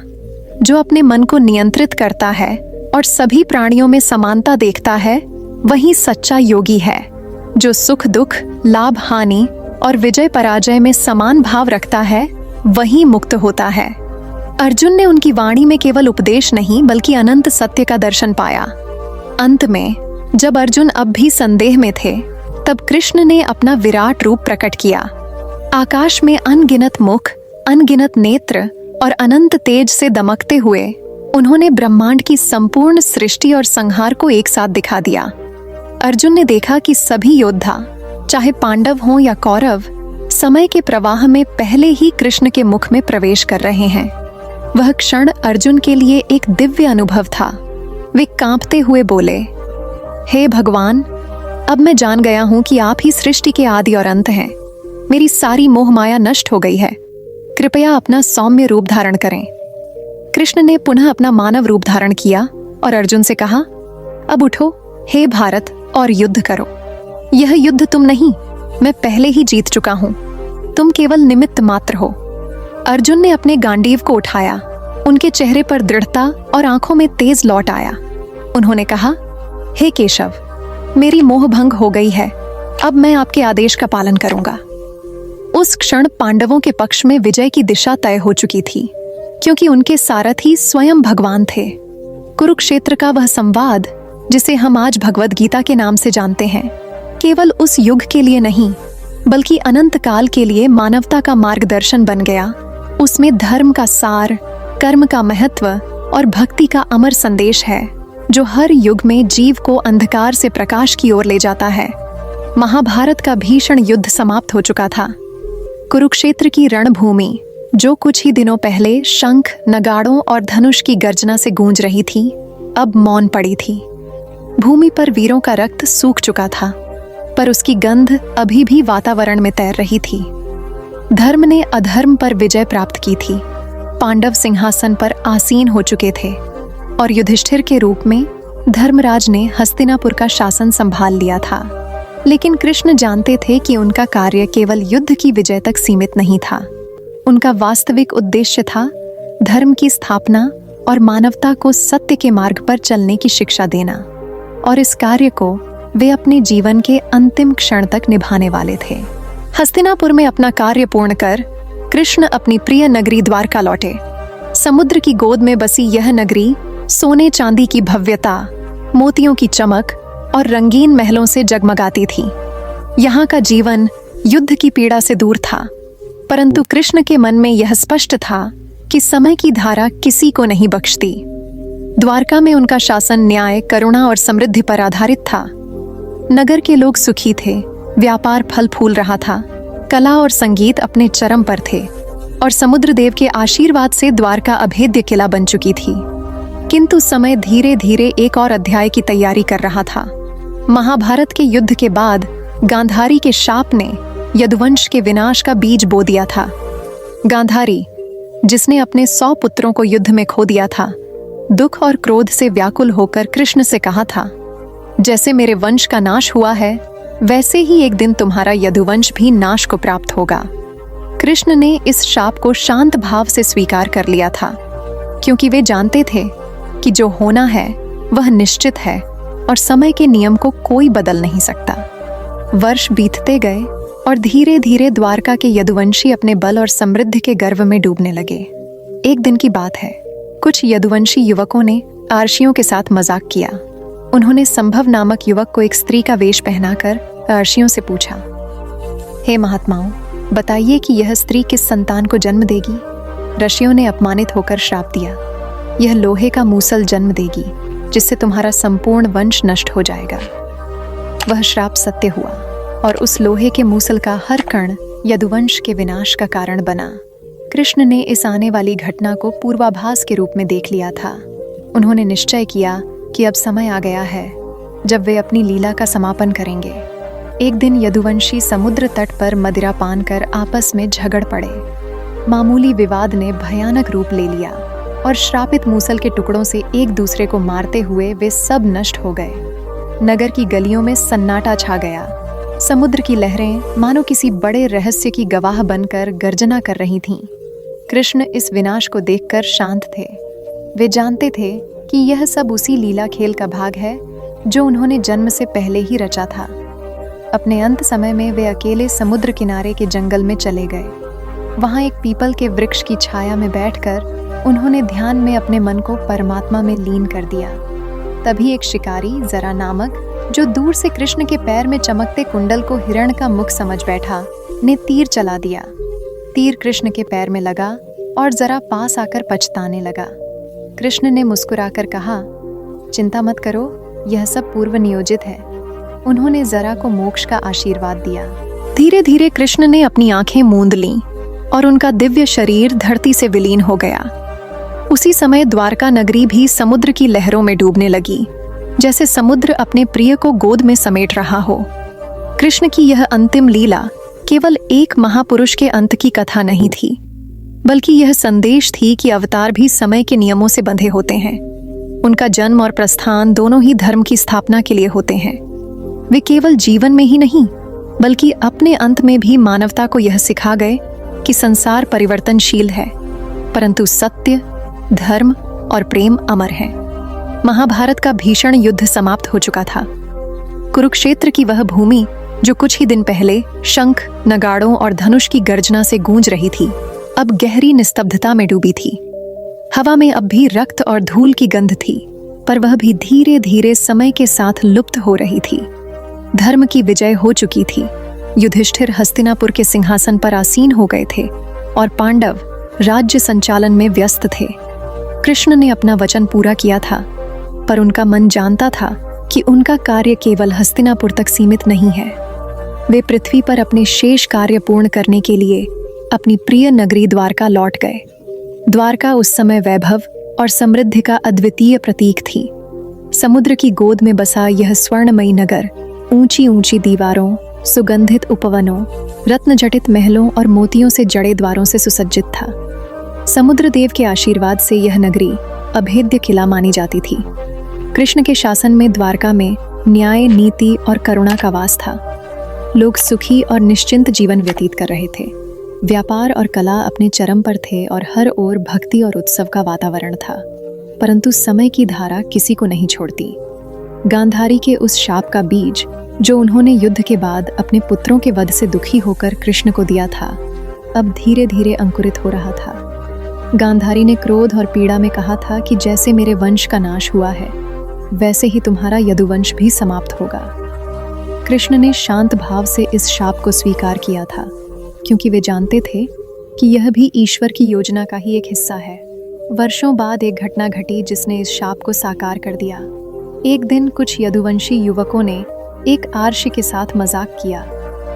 जो अपने मन को नियंत्रित करता है और सभी प्राणियों में समानता देखता है, वही सच्चा योगी है। जो सुख दुख, लाभ हानि और विजय पराजय में समान भाव रखता है, वही मुक्त होता है। अर्जुन ने उनकी वाणी में केवल उपदेश नहीं, बल्कि अनंत सत्य का दर्शन पाया। अंत में जब अर्जुन अब भी संदेह में थे, तब कृष्ण ने अपना विराट रूप प्रकट किया। आकाश में अनगिनत मुख, अनगिनत नेत्र और अनंत तेज से दमकते हुए उन्होंने ब्रह्मांड की संपूर्ण सृष्टि और संहार को एक साथ दिखा दिया। अर्जुन ने देखा कि सभी योद्धा चाहे पांडव हों या कौरव, समय के प्रवाह में पहले ही कृष्ण के मुख में प्रवेश कर रहे हैं। वह क्षण अर्जुन के लिए एक दिव्य अनुभव था। वे कांपते हुए बोले, हे भगवान, अब मैं जान गया हूं कि आप ही सृष्टि के आदि और अंत हैं। मेरी सारी मोह माया नष्ट हो गई है। कृपया अपना सौम्य रूप धारण करें। कृष्ण ने पुनः अपना मानव रूप धारण किया और अर्जुन से कहा, अब उठो हे भारत और युद्ध करो। यह युद्ध तुम नहीं, मैं पहले ही जीत चुका हूं। तुम केवल निमित्त मात्र हो। अर्जुन ने अपने गांडीव को उठाया। उनके चेहरे पर दृढ़ता और आंखों में तेज लौट आया। उन्होंने कहा, हे केशव, मेरी मोह भंग हो गई है। अब मैं आपके आदेश का पालन करूंगा। उस क्षण पांडवों के पक्ष में विजय की दिशा तय हो चुकी थी, क्योंकि उनके सारथी स्वयं भगवान थे। कुरुक्षेत्र का वह संवाद, जिसे हम आज भगवद गीता के नाम से जानते हैं, केवल उस युग के लिए नहीं, बल्कि अनंत काल के लिए मानवता का मार्गदर्शन बन गया। उसमें धर्म का सार, कर्म का महत्व और भक्ति का अमर संदेश है, जो हर युग में जीव को अंधकार से प्रकाश की ओर ले जाता है। महाभारत का भीषण युद्ध समाप्त हो चुका था। कुरुक्षेत्र की रणभूमि, जो कुछ ही दिनों पहले शंख, नगाड़ों और धनुष की गर्जना से गूंज रही थी, अब मौन पड़ी थी। भूमि पर वीरों का रक्त सूख चुका था, पर उसकी गंध अभी भी वातावरण में तैर रही थी। धर्म ने अधर्म पर विजय प्राप्त की थी। पांडव सिंहासन पर आसीन हो चुके थे और युधिष्ठिर के रूप में धर्मराज ने हस्तिनापुर का शासन संभाल लिया था। लेकिन कृष्ण जानते थे कि उनका कार्य केवल युद्ध की विजय तक सीमित नहीं था। उनका वास्तविक उद्देश्य था धर्म की स्थापना और मानवता को सत्य के मार्ग पर चलने की शिक्षा देना, और इस कार्य को वे अपने जीवन के अंतिम क्षण तक निभाने वाले थे। हस्तिनापुर में अपना कार्य पूर्ण कर कृष्ण अपनी प्रिय नगरी द्वारका लौटे। समुद्र की गोद में बसी यह नगरी सोने चांदी की भव्यता, मोतियों की चमक और रंगीन महलों से जगमगाती थी। यहाँ का जीवन युद्ध की पीड़ा से दूर था, परंतु कृष्ण के मन में यह स्पष्ट था कि समय की धारा किसी को नहीं बख्शती। द्वारका में उनका शासन न्याय, करुणा और समृद्धि पर आधारित था। नगर के लोग सुखी थे, व्यापार फल फूल रहा था, कला और संगीत अपने चरम पर थे, और समुद्र देव के आशीर्वाद से द्वारका अभेद्य किला बन चुकी थी। किंतु समय धीरे धीरे एक और अध्याय की तैयारी कर रहा था। महाभारत के युद्ध के बाद गांधारी के शाप ने यदुवंश के विनाश का बीज बो दिया था। गांधारी, जिसने अपने 100 पुत्रों को युद्ध में खो दिया था, दुख और क्रोध से व्याकुल होकर कृष्ण से कहा था, जैसे मेरे वंश का नाश हुआ है, वैसे ही एक दिन तुम्हारा यदुवंश भी नाश को प्राप्त होगा। कृष्ण ने इस शाप को शांत भाव से स्वीकार कर लिया था, क्योंकि वे जानते थे कि जो होना है वह निश्चित है और समय के नियम को कोई बदल नहीं सकता। वर्ष बीतते गए और धीरे धीरे द्वारका के यदुवंशी अपने बल और समृद्धि के गर्व में डूबने लगे। एक दिन की बात है, कुछ यदुवंशी युवकों ने आर्षियों के साथ मजाक किया। उन्होंने संभव नामक युवक को एक स्त्री का वेश पहनाकर आर्षियों से पूछा, हे महात्माओं, बताइए कि यह स्त्री किस संतान को जन्म देगी। ऋषियों ने अपमानित होकर श्राप दिया, यह लोहे का मूसल जन्म देगी, जिससे तुम्हारा संपूर्ण वंश नष्ट हो जाएगा। वह श्राप सत्य हुआ और उस लोहे के मूसल का हर कण यदुवंश के विनाश का कारण बना। कृष्ण ने इस आने वाली घटना को पूर्वाभास के रूप में देख लिया था। उन्होंने निश्चय किया कि अब समय आ गया है जब वे अपनी लीला का समापन करेंगे। एक दिन यदुवंशी समुद्र तट पर मदिरा पान कर आपस में झगड़ पड़े। मामूली विवाद ने भयानक रूप ले लिया और श्रापित मूसल के टुकड़ों से एक दूसरे को मारते हुए वे सब नष्ट हो गए। नगर की गलियों में सन्नाटा छा गया। समुद्र की लहरें मानो किसी बड़े रहस्य की गवाह बनकर गर्जना कर रही थीं। कृष्ण इस विनाश को देखकर शांत थे। वे जानते थे कि यह सब उसी लीला खेल का भाग है जो उन्होंने जन्म से पहले ही रचा था। अपने अंत समय में वे अकेले समुद्र किनारे के जंगल में चले गए। वहां एक पीपल के वृक्ष की छाया में बैठकर उन्होंने ध्यान में अपने मन को परमात्मा में लीन कर दिया। तभी एक शिकारी, जरा नामक, जो दूर से कृष्ण के पैर में चमकते कुंडल को हिरण का मुख समझ बैठा, ने तीर चला दिया। तीर कृष्ण के पैर में लगा और जरा पास आकर पछताने लगा। कृष्ण ने मुस्कुराकर कहा, चिंता मत करो, यह सब पूर्व नियोजित है। उन्होंने जरा को मोक्ष का आशीर्वाद दिया। धीरे धीरे कृष्ण ने अपनी आंखें मूंद लीं और उनका दिव्य शरीर धरती से विलीन हो गया। उसी समय द्वारका नगरी भी समुद्र की लहरों में डूबने लगी, जैसे समुद्र अपने प्रिय को गोद में समेट रहा हो। कृष्ण की यह अंतिम लीला केवल एक महापुरुष के अंत की कथा नहीं थी, बल्कि यह संदेश थी कि अवतार भी समय के नियमों से बंधे होते हैं। उनका जन्म और प्रस्थान दोनों ही धर्म की स्थापना के लिए होते हैं। वे केवल जीवन में ही नहीं, बल्कि अपने अंत में भी मानवता को यह सिखा गए कि संसार परिवर्तनशील है, परंतु सत्य, धर्म और प्रेम अमर है। महाभारत का भीषण युद्ध समाप्त हो चुका था। कुरुक्षेत्र की वह भूमि जो कुछ ही दिन पहले शंख, नगाड़ों और धनुष की गर्जना से गूंज रही थी, अब गहरी निस्तब्धता में डूबी थी। हवा में अब भी रक्त और धूल की गंध थी, पर वह भी धीरे धीरे समय के साथ लुप्त हो रही थी। धर्म की विजय हो चुकी थी। युधिष्ठिर हस्तिनापुर के सिंहासन पर आसीन हो गए थे और पांडव राज्य संचालन में व्यस्त थे। कृष्ण ने अपना वचन पूरा किया था, पर उनका मन जानता था कि उनका कार्य केवल हस्तिनापुर तक सीमित नहीं है। वे पृथ्वी पर अपने शेष कार्य पूर्ण करने के लिए अपनी प्रिय नगरी द्वारका लौट गए। द्वारका उस समय वैभव और समृद्धि का अद्वितीय प्रतीक थी। समुद्र की गोद में बसा यह स्वर्णमयी नगर ऊंची ऊंची दीवारों, सुगंधित उपवनों, रत्नजटित महलों और मोतियों से जड़े द्वारों से सुसज्जित था। समुद्र देव के आशीर्वाद से यह नगरी अभेद्य किला मानी जाती थी। कृष्ण के शासन में द्वारका में न्याय, नीति और करुणा का वास था। लोग सुखी और निश्चिंत जीवन व्यतीत कर रहे थे। व्यापार और कला अपने चरम पर थे और हर ओर भक्ति और उत्सव का वातावरण था। परंतु समय की धारा किसी को नहीं छोड़ती। गांधारी के उस शाप का बीज जो उन्होंने युद्ध के बाद अपने पुत्रों के वध से दुखी होकर कृष्ण को दिया था, अब धीरे धीरे अंकुरित हो रहा था। गांधारी ने क्रोध और पीड़ा में कहा था कि जैसे मेरे वंश का नाश हुआ है, वैसे ही तुम्हारा यदुवंश भी समाप्त होगा। कृष्ण ने शांत भाव से इस शाप को स्वीकार किया था, क्योंकि वे जानते थे कि यह भी ईश्वर की योजना का ही एक हिस्सा है। वर्षों बाद एक घटना घटी जिसने इस शाप को साकार कर दिया। एक दिन कुछ यदुवंशी युवकों ने एक आर्षि के साथ मजाक किया।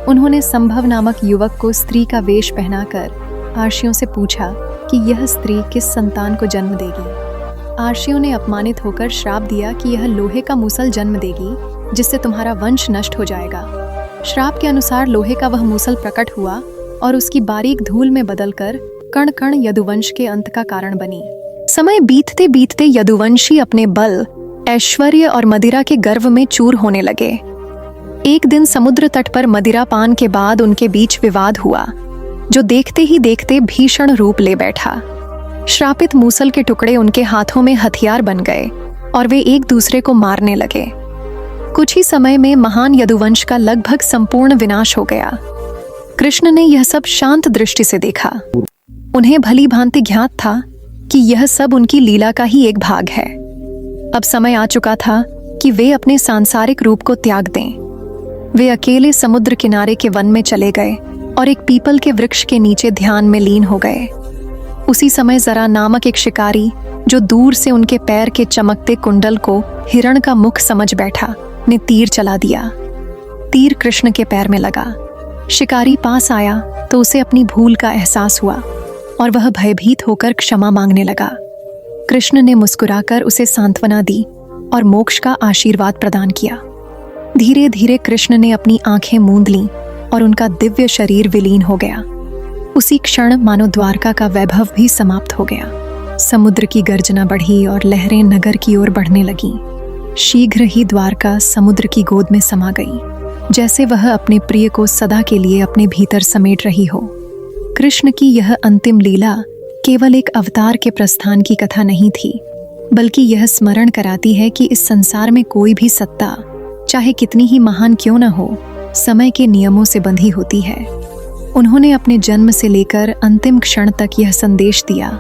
उन्होंने संभव नामक युवक को स्त्री का वेश पहनाकर आर्षियों से पूछा कि यह स्त्री किस संतान को जन्म देगी। आर्षियों ने अपमानित होकर श्राप दिया कि यह लोहे का मूसल जन्म देगी, जिससे तुम्हारा वंश नष्ट हो जाएगा। श्राप के अनुसार लोहे का वह मूसल प्रकट हुआ और उसकी बारीक धूल में बदलकर कण कण यदुवंश के अंत का कारण बनी। समय बीतते बीतते यदुवंशी अपने बल, ऐश्वर्य और मदिरा के गर्व में चूर होने लगे। एक दिन समुद्र तट पर मदिरा पान के बाद उनके बीच विवाद हुआ, जो देखते ही देखते भीषण रूप ले बैठा। श्रापित मूसल के टुकड़े उनके हाथों में हथियार बन गए और वे एक दूसरे को मारने लगे। कुछ ही समय में महान यदुवंश का लगभग संपूर्ण विनाश हो गया। कृष्ण ने यह सब शांत दृष्टि से देखा। उन्हें भली भांति ज्ञात था कि यह सब उनकी लीला का ही एक भाग है। अब समय आ चुका था कि वे अपने सांसारिक रूप को त्याग दें। वे अकेले समुद्र किनारे के वन में चले गए और एक पीपल के वृक्ष के नीचे ध्यान में लीन हो गए। उसी समय जरा नामक एक शिकारी, जो दूर से उनके पैर के चमकते कुंडल को हिरण का मुख समझ बैठा, ने तीर चला दिया। तीर कृष्ण के पैर में लगा। शिकारी पास आया तो उसे अपनी भूल का एहसास हुआ और वह भयभीत होकर क्षमा मांगने लगा। कृष्ण ने मुस्कुराकर उसे सांत्वना दी और मोक्ष का आशीर्वाद प्रदान किया। धीरे धीरे कृष्ण ने अपनी आंखें मूंद लीं और उनका दिव्य शरीर विलीन हो गया। उसी क्षण मानो द्वारका का वैभव भी समाप्त हो गया। समुद्र की गर्जना बढ़ी और लहरें नगर की ओर बढ़ने लगीं। शीघ्र ही द्वारका समुद्र की गोद में समा गई, जैसे वह अपने प्रिय को सदा के लिए अपने भीतर समेट रही हो। कृष्ण की यह अंतिम लीला केवल एक अवतार के प्रस्थान की कथा नहीं थी, बल्कि यह स्मरण कराती है कि इस संसार में कोई भी सत्ता, चाहे कितनी ही महान क्यों न हो, समय के नियमों से बंधी होती है। उन्होंने अपने जन्म से लेकर अंतिम क्षण तक यह संदेश दिया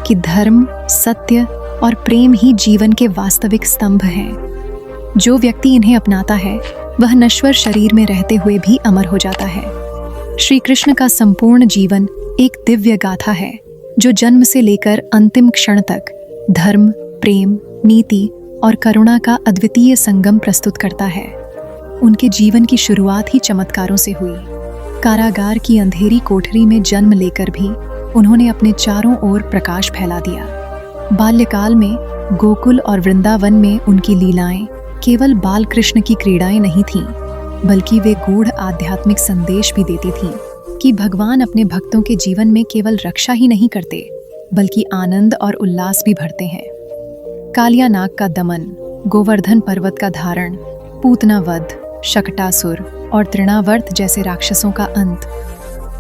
कि धर्म, सत्य और प्रेम ही जीवन के वास्तविक स्तंभ हैं। जो व्यक्ति इन्हें अपनाता है, वह नश्वर शरीर में रहते हुए भी अमर हो जाता है। श्री कृष्ण का संपूर्ण जीवन एक दिव्य गाथा है, जो जन्म से लेकर अंतिम क्षण तक धर्म, प्रेम, नीति और करुणा का अद्वितीय संगम प्रस्तुत करता है। उनके जीवन की शुरुआत ही चमत्कारों से हुई। कारागार की अंधेरी कोठरी में जन्म लेकर भी उन्होंने अपने चारों ओर प्रकाश फैला दिया। बाल्यकाल में गोकुल और वृंदावन में उनकी लीलाएं केवल बाल कृष्ण की क्रीड़ाएं नहीं थीं, बल्कि वे गूढ़ आध्यात्मिक संदेश भी देती थीं कि भगवान अपने भक्तों के जीवन में केवल रक्षा ही नहीं करते, बल्कि आनंद और उल्लास भी भरते हैं। कालिया नाग का दमन, गोवर्धन पर्वत का धारण, पूतना वध, शकटासुर और तृणावर्त जैसे राक्षसों का अंत,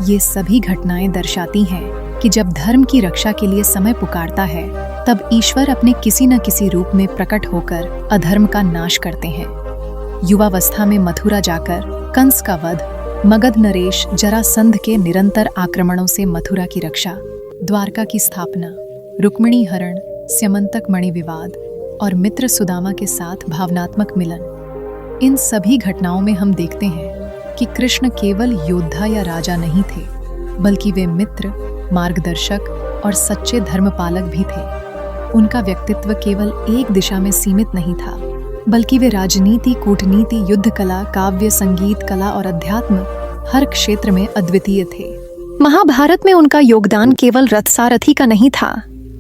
ये सभी घटनाएं दर्शाती हैं कि जब धर्म की रक्षा के लिए समय पुकारता है, तब ईश्वर अपने किसी न किसी रूप में प्रकट होकर अधर्म का नाश करते हैं। युवावस्था में मथुरा जाकर कंस का वध, मगध नरेश जरासंध के निरंतर आक्रमणों से मथुरा की रक्षा, द्वारका की स्थापना, रुक्मिणी हरण, स्यमंतक मणि विवाद और मित्र सुदामा के साथ भावनात्मक मिलन, इन सभी घटनाओं में हम देखते हैं कि कृष्ण केवल योद्धा या राजा नहीं थे, बल्कि वे मित्र, मार्गदर्शक और सच्चे धर्मपालक भी थे। उनका व्यक्तित्व केवल एक दिशा में सीमित नहीं था, बल्कि वे राजनीति, कूटनीति, युद्ध कला, काव्य, संगीत, कला और अध्यात्म हर क्षेत्र में अद्वितीय थे। महाभारत में उनका योगदान केवल रथसारथी का नहीं था।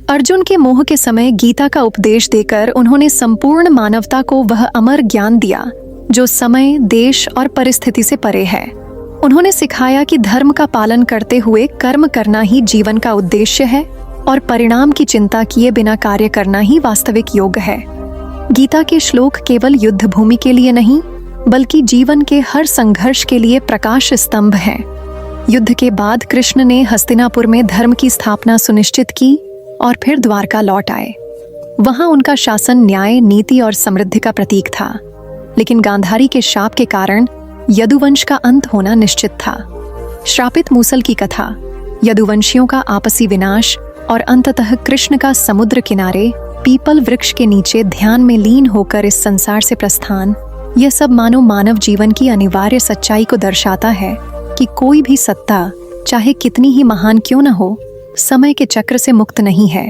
अर्जुन के मोह के समय गीता का उपदेश देकर उन्होंने संपूर्ण मानवता को वह अमर ज्ञान दिया जो समय, देश और परिस्थिति से परे है। उन्होंने सिखाया कि धर्म का पालन करते हुए कर्म करना ही जीवन का उद्देश्य है और परिणाम की चिंता किए बिना कार्य करना ही वास्तविक योग है। गीता के श्लोक केवल युद्ध भूमि के लिए नहीं, बल्कि जीवन के हर संघर्ष के लिए प्रकाश स्तंभ हैं। युद्ध के बाद कृष्ण ने हस्तिनापुर में धर्म की स्थापना सुनिश्चित की और फिर द्वारका लौट आए। वहां उनका शासन न्याय, नीति और समृद्धि का प्रतीक था। लेकिन गांधारी के शाप के कारण यदुवंश का अंत होना निश्चित था। श्रापित मूसल की कथा, यदुवंशियों का आपसी विनाश और अंततः कृष्ण का समुद्र किनारे पीपल वृक्ष के नीचे ध्यान में लीन होकर इस संसार से प्रस्थान, यह सब मानो मानव जीवन की अनिवार्य सच्चाई को दर्शाता है कि कोई भी सत्ता, चाहे कितनी ही महान क्यों न हो, समय के चक्र से मुक्त नहीं है।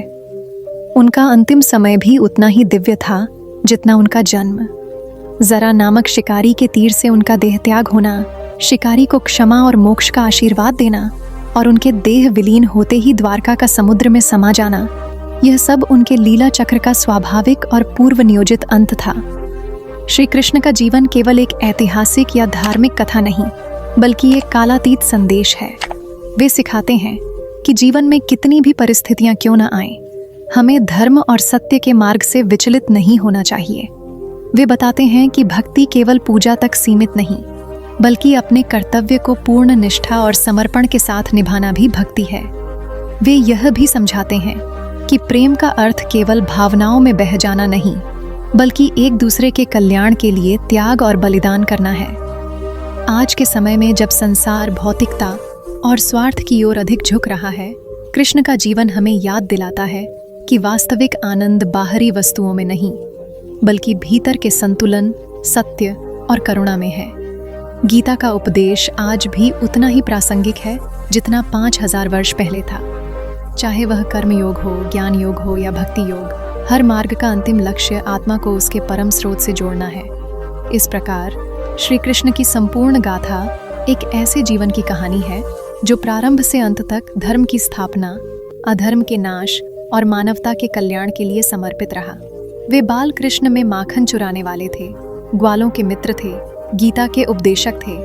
उनका अंतिम समय भी उतना ही दिव्य था जितना उनका जन्म। जरा नामक शिकारी के तीर से उनका देह त्याग होना, शिकारी को क्षमा और मोक्ष का आशीर्वाद देना और उनके देह विलीन होते ही द्वारका का समुद्र में समा जाना, यह सब उनके लीला चक्र का स्वाभाविक और पूर्व नियोजित अंत था। श्री कृष्ण का जीवन केवल एक ऐतिहासिक या धार्मिक कथा नहीं, बल्कि एक कालातीत संदेश है। वे सिखाते हैं कि जीवन में कितनी भी परिस्थितियां क्यों न आएं, हमें धर्म और सत्य के मार्ग से विचलित नहीं होना चाहिए। वे बताते हैं कि भक्ति केवल पूजा तक सीमित नहीं, बल्कि अपने कर्तव्य को पूर्ण निष्ठा और समर्पण के साथ निभाना भी भक्ति है। वे यह भी समझाते हैं कि प्रेम का अर्थ केवल भावनाओं में बह जाना नहीं, बल्कि एक दूसरे के कल्याण के लिए त्याग और बलिदान करना है। आज के समय में जब संसार भौतिकता और स्वार्थ की ओर अधिक झुक रहा है, कृष्ण का जीवन हमें याद दिलाता है कि वास्तविक आनंद बाहरी वस्तुओं में नहीं, बल्कि भीतर के संतुलन, सत्य और करुणा में है। गीता का उपदेश आज भी उतना ही प्रासंगिक है जितना 5000 वर्ष पहले था। चाहे वह कर्म योग हो, ज्ञान योग हो या भक्ति योग, हर मार्ग का अंतिम लक्ष्य आत्मा को उसके परम स्रोत से जोड़ना है। इस प्रकार श्री कृष्ण की संपूर्ण गाथा एक ऐसे जीवन की कहानी है जो प्रारंभ से अंत तक धर्म की स्थापना, अधर्म के नाश और मानवता के कल्याण के लिए समर्पित रहा। वे बाल कृष्ण में माखन चुराने वाले थे, ग्वालों के मित्र थे, गीता के उपदेशक थे,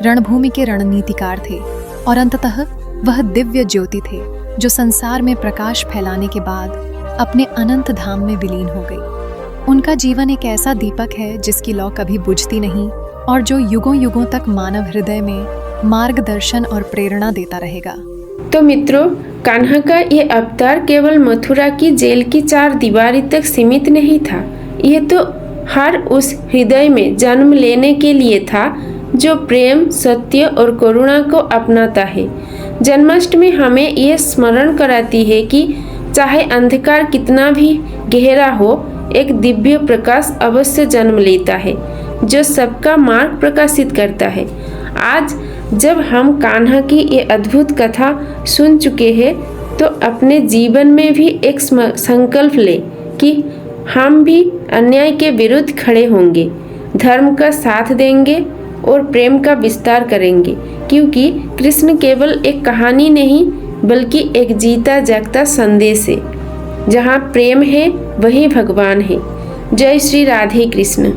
रणभूमि के रणनीतिकार थे और अंततः वह दिव्य ज्योति थे जो संसार में प्रकाश फैलाने के बाद अपने अनंत धाम में विलीन हो गई। उनका जीवन एक ऐसा दीपक है जिसकी लौ कभी बुझती नहीं और जो युगों युगों तक मानव हृदय में मार्गदर्शन और प्रेरणा देता रहेगा। तो मित्रों, कान्हा का ये अवतार केवल मथुरा की जेल की 4 दीवारी तक सीमित नहीं था। यह तो हर उस हृदय में जन्म लेने के लिए था जो प्रेम, सत्य और करुणा को अपनाता है। जन्माष्टमी हमें यह स्मरण कराती है कि चाहे अंधकार कितना भी गहरा हो, एक दिव्य प्रकाश अवश्य जन्म लेता है जो सबका मार्ग प्रकाशित करता है। आज जब हम कान्हा की ये अद्भुत कथा सुन चुके हैं, तो अपने जीवन में भी एक संकल्प ले कि हम भी अन्याय के विरुद्ध खड़े होंगे, धर्म का साथ देंगे और प्रेम का विस्तार करेंगे, क्योंकि कृष्ण केवल एक कहानी नहीं बल्कि एक जीता जागता संदेश है। जहाँ प्रेम है वही भगवान है। जय श्री राधे कृष्ण।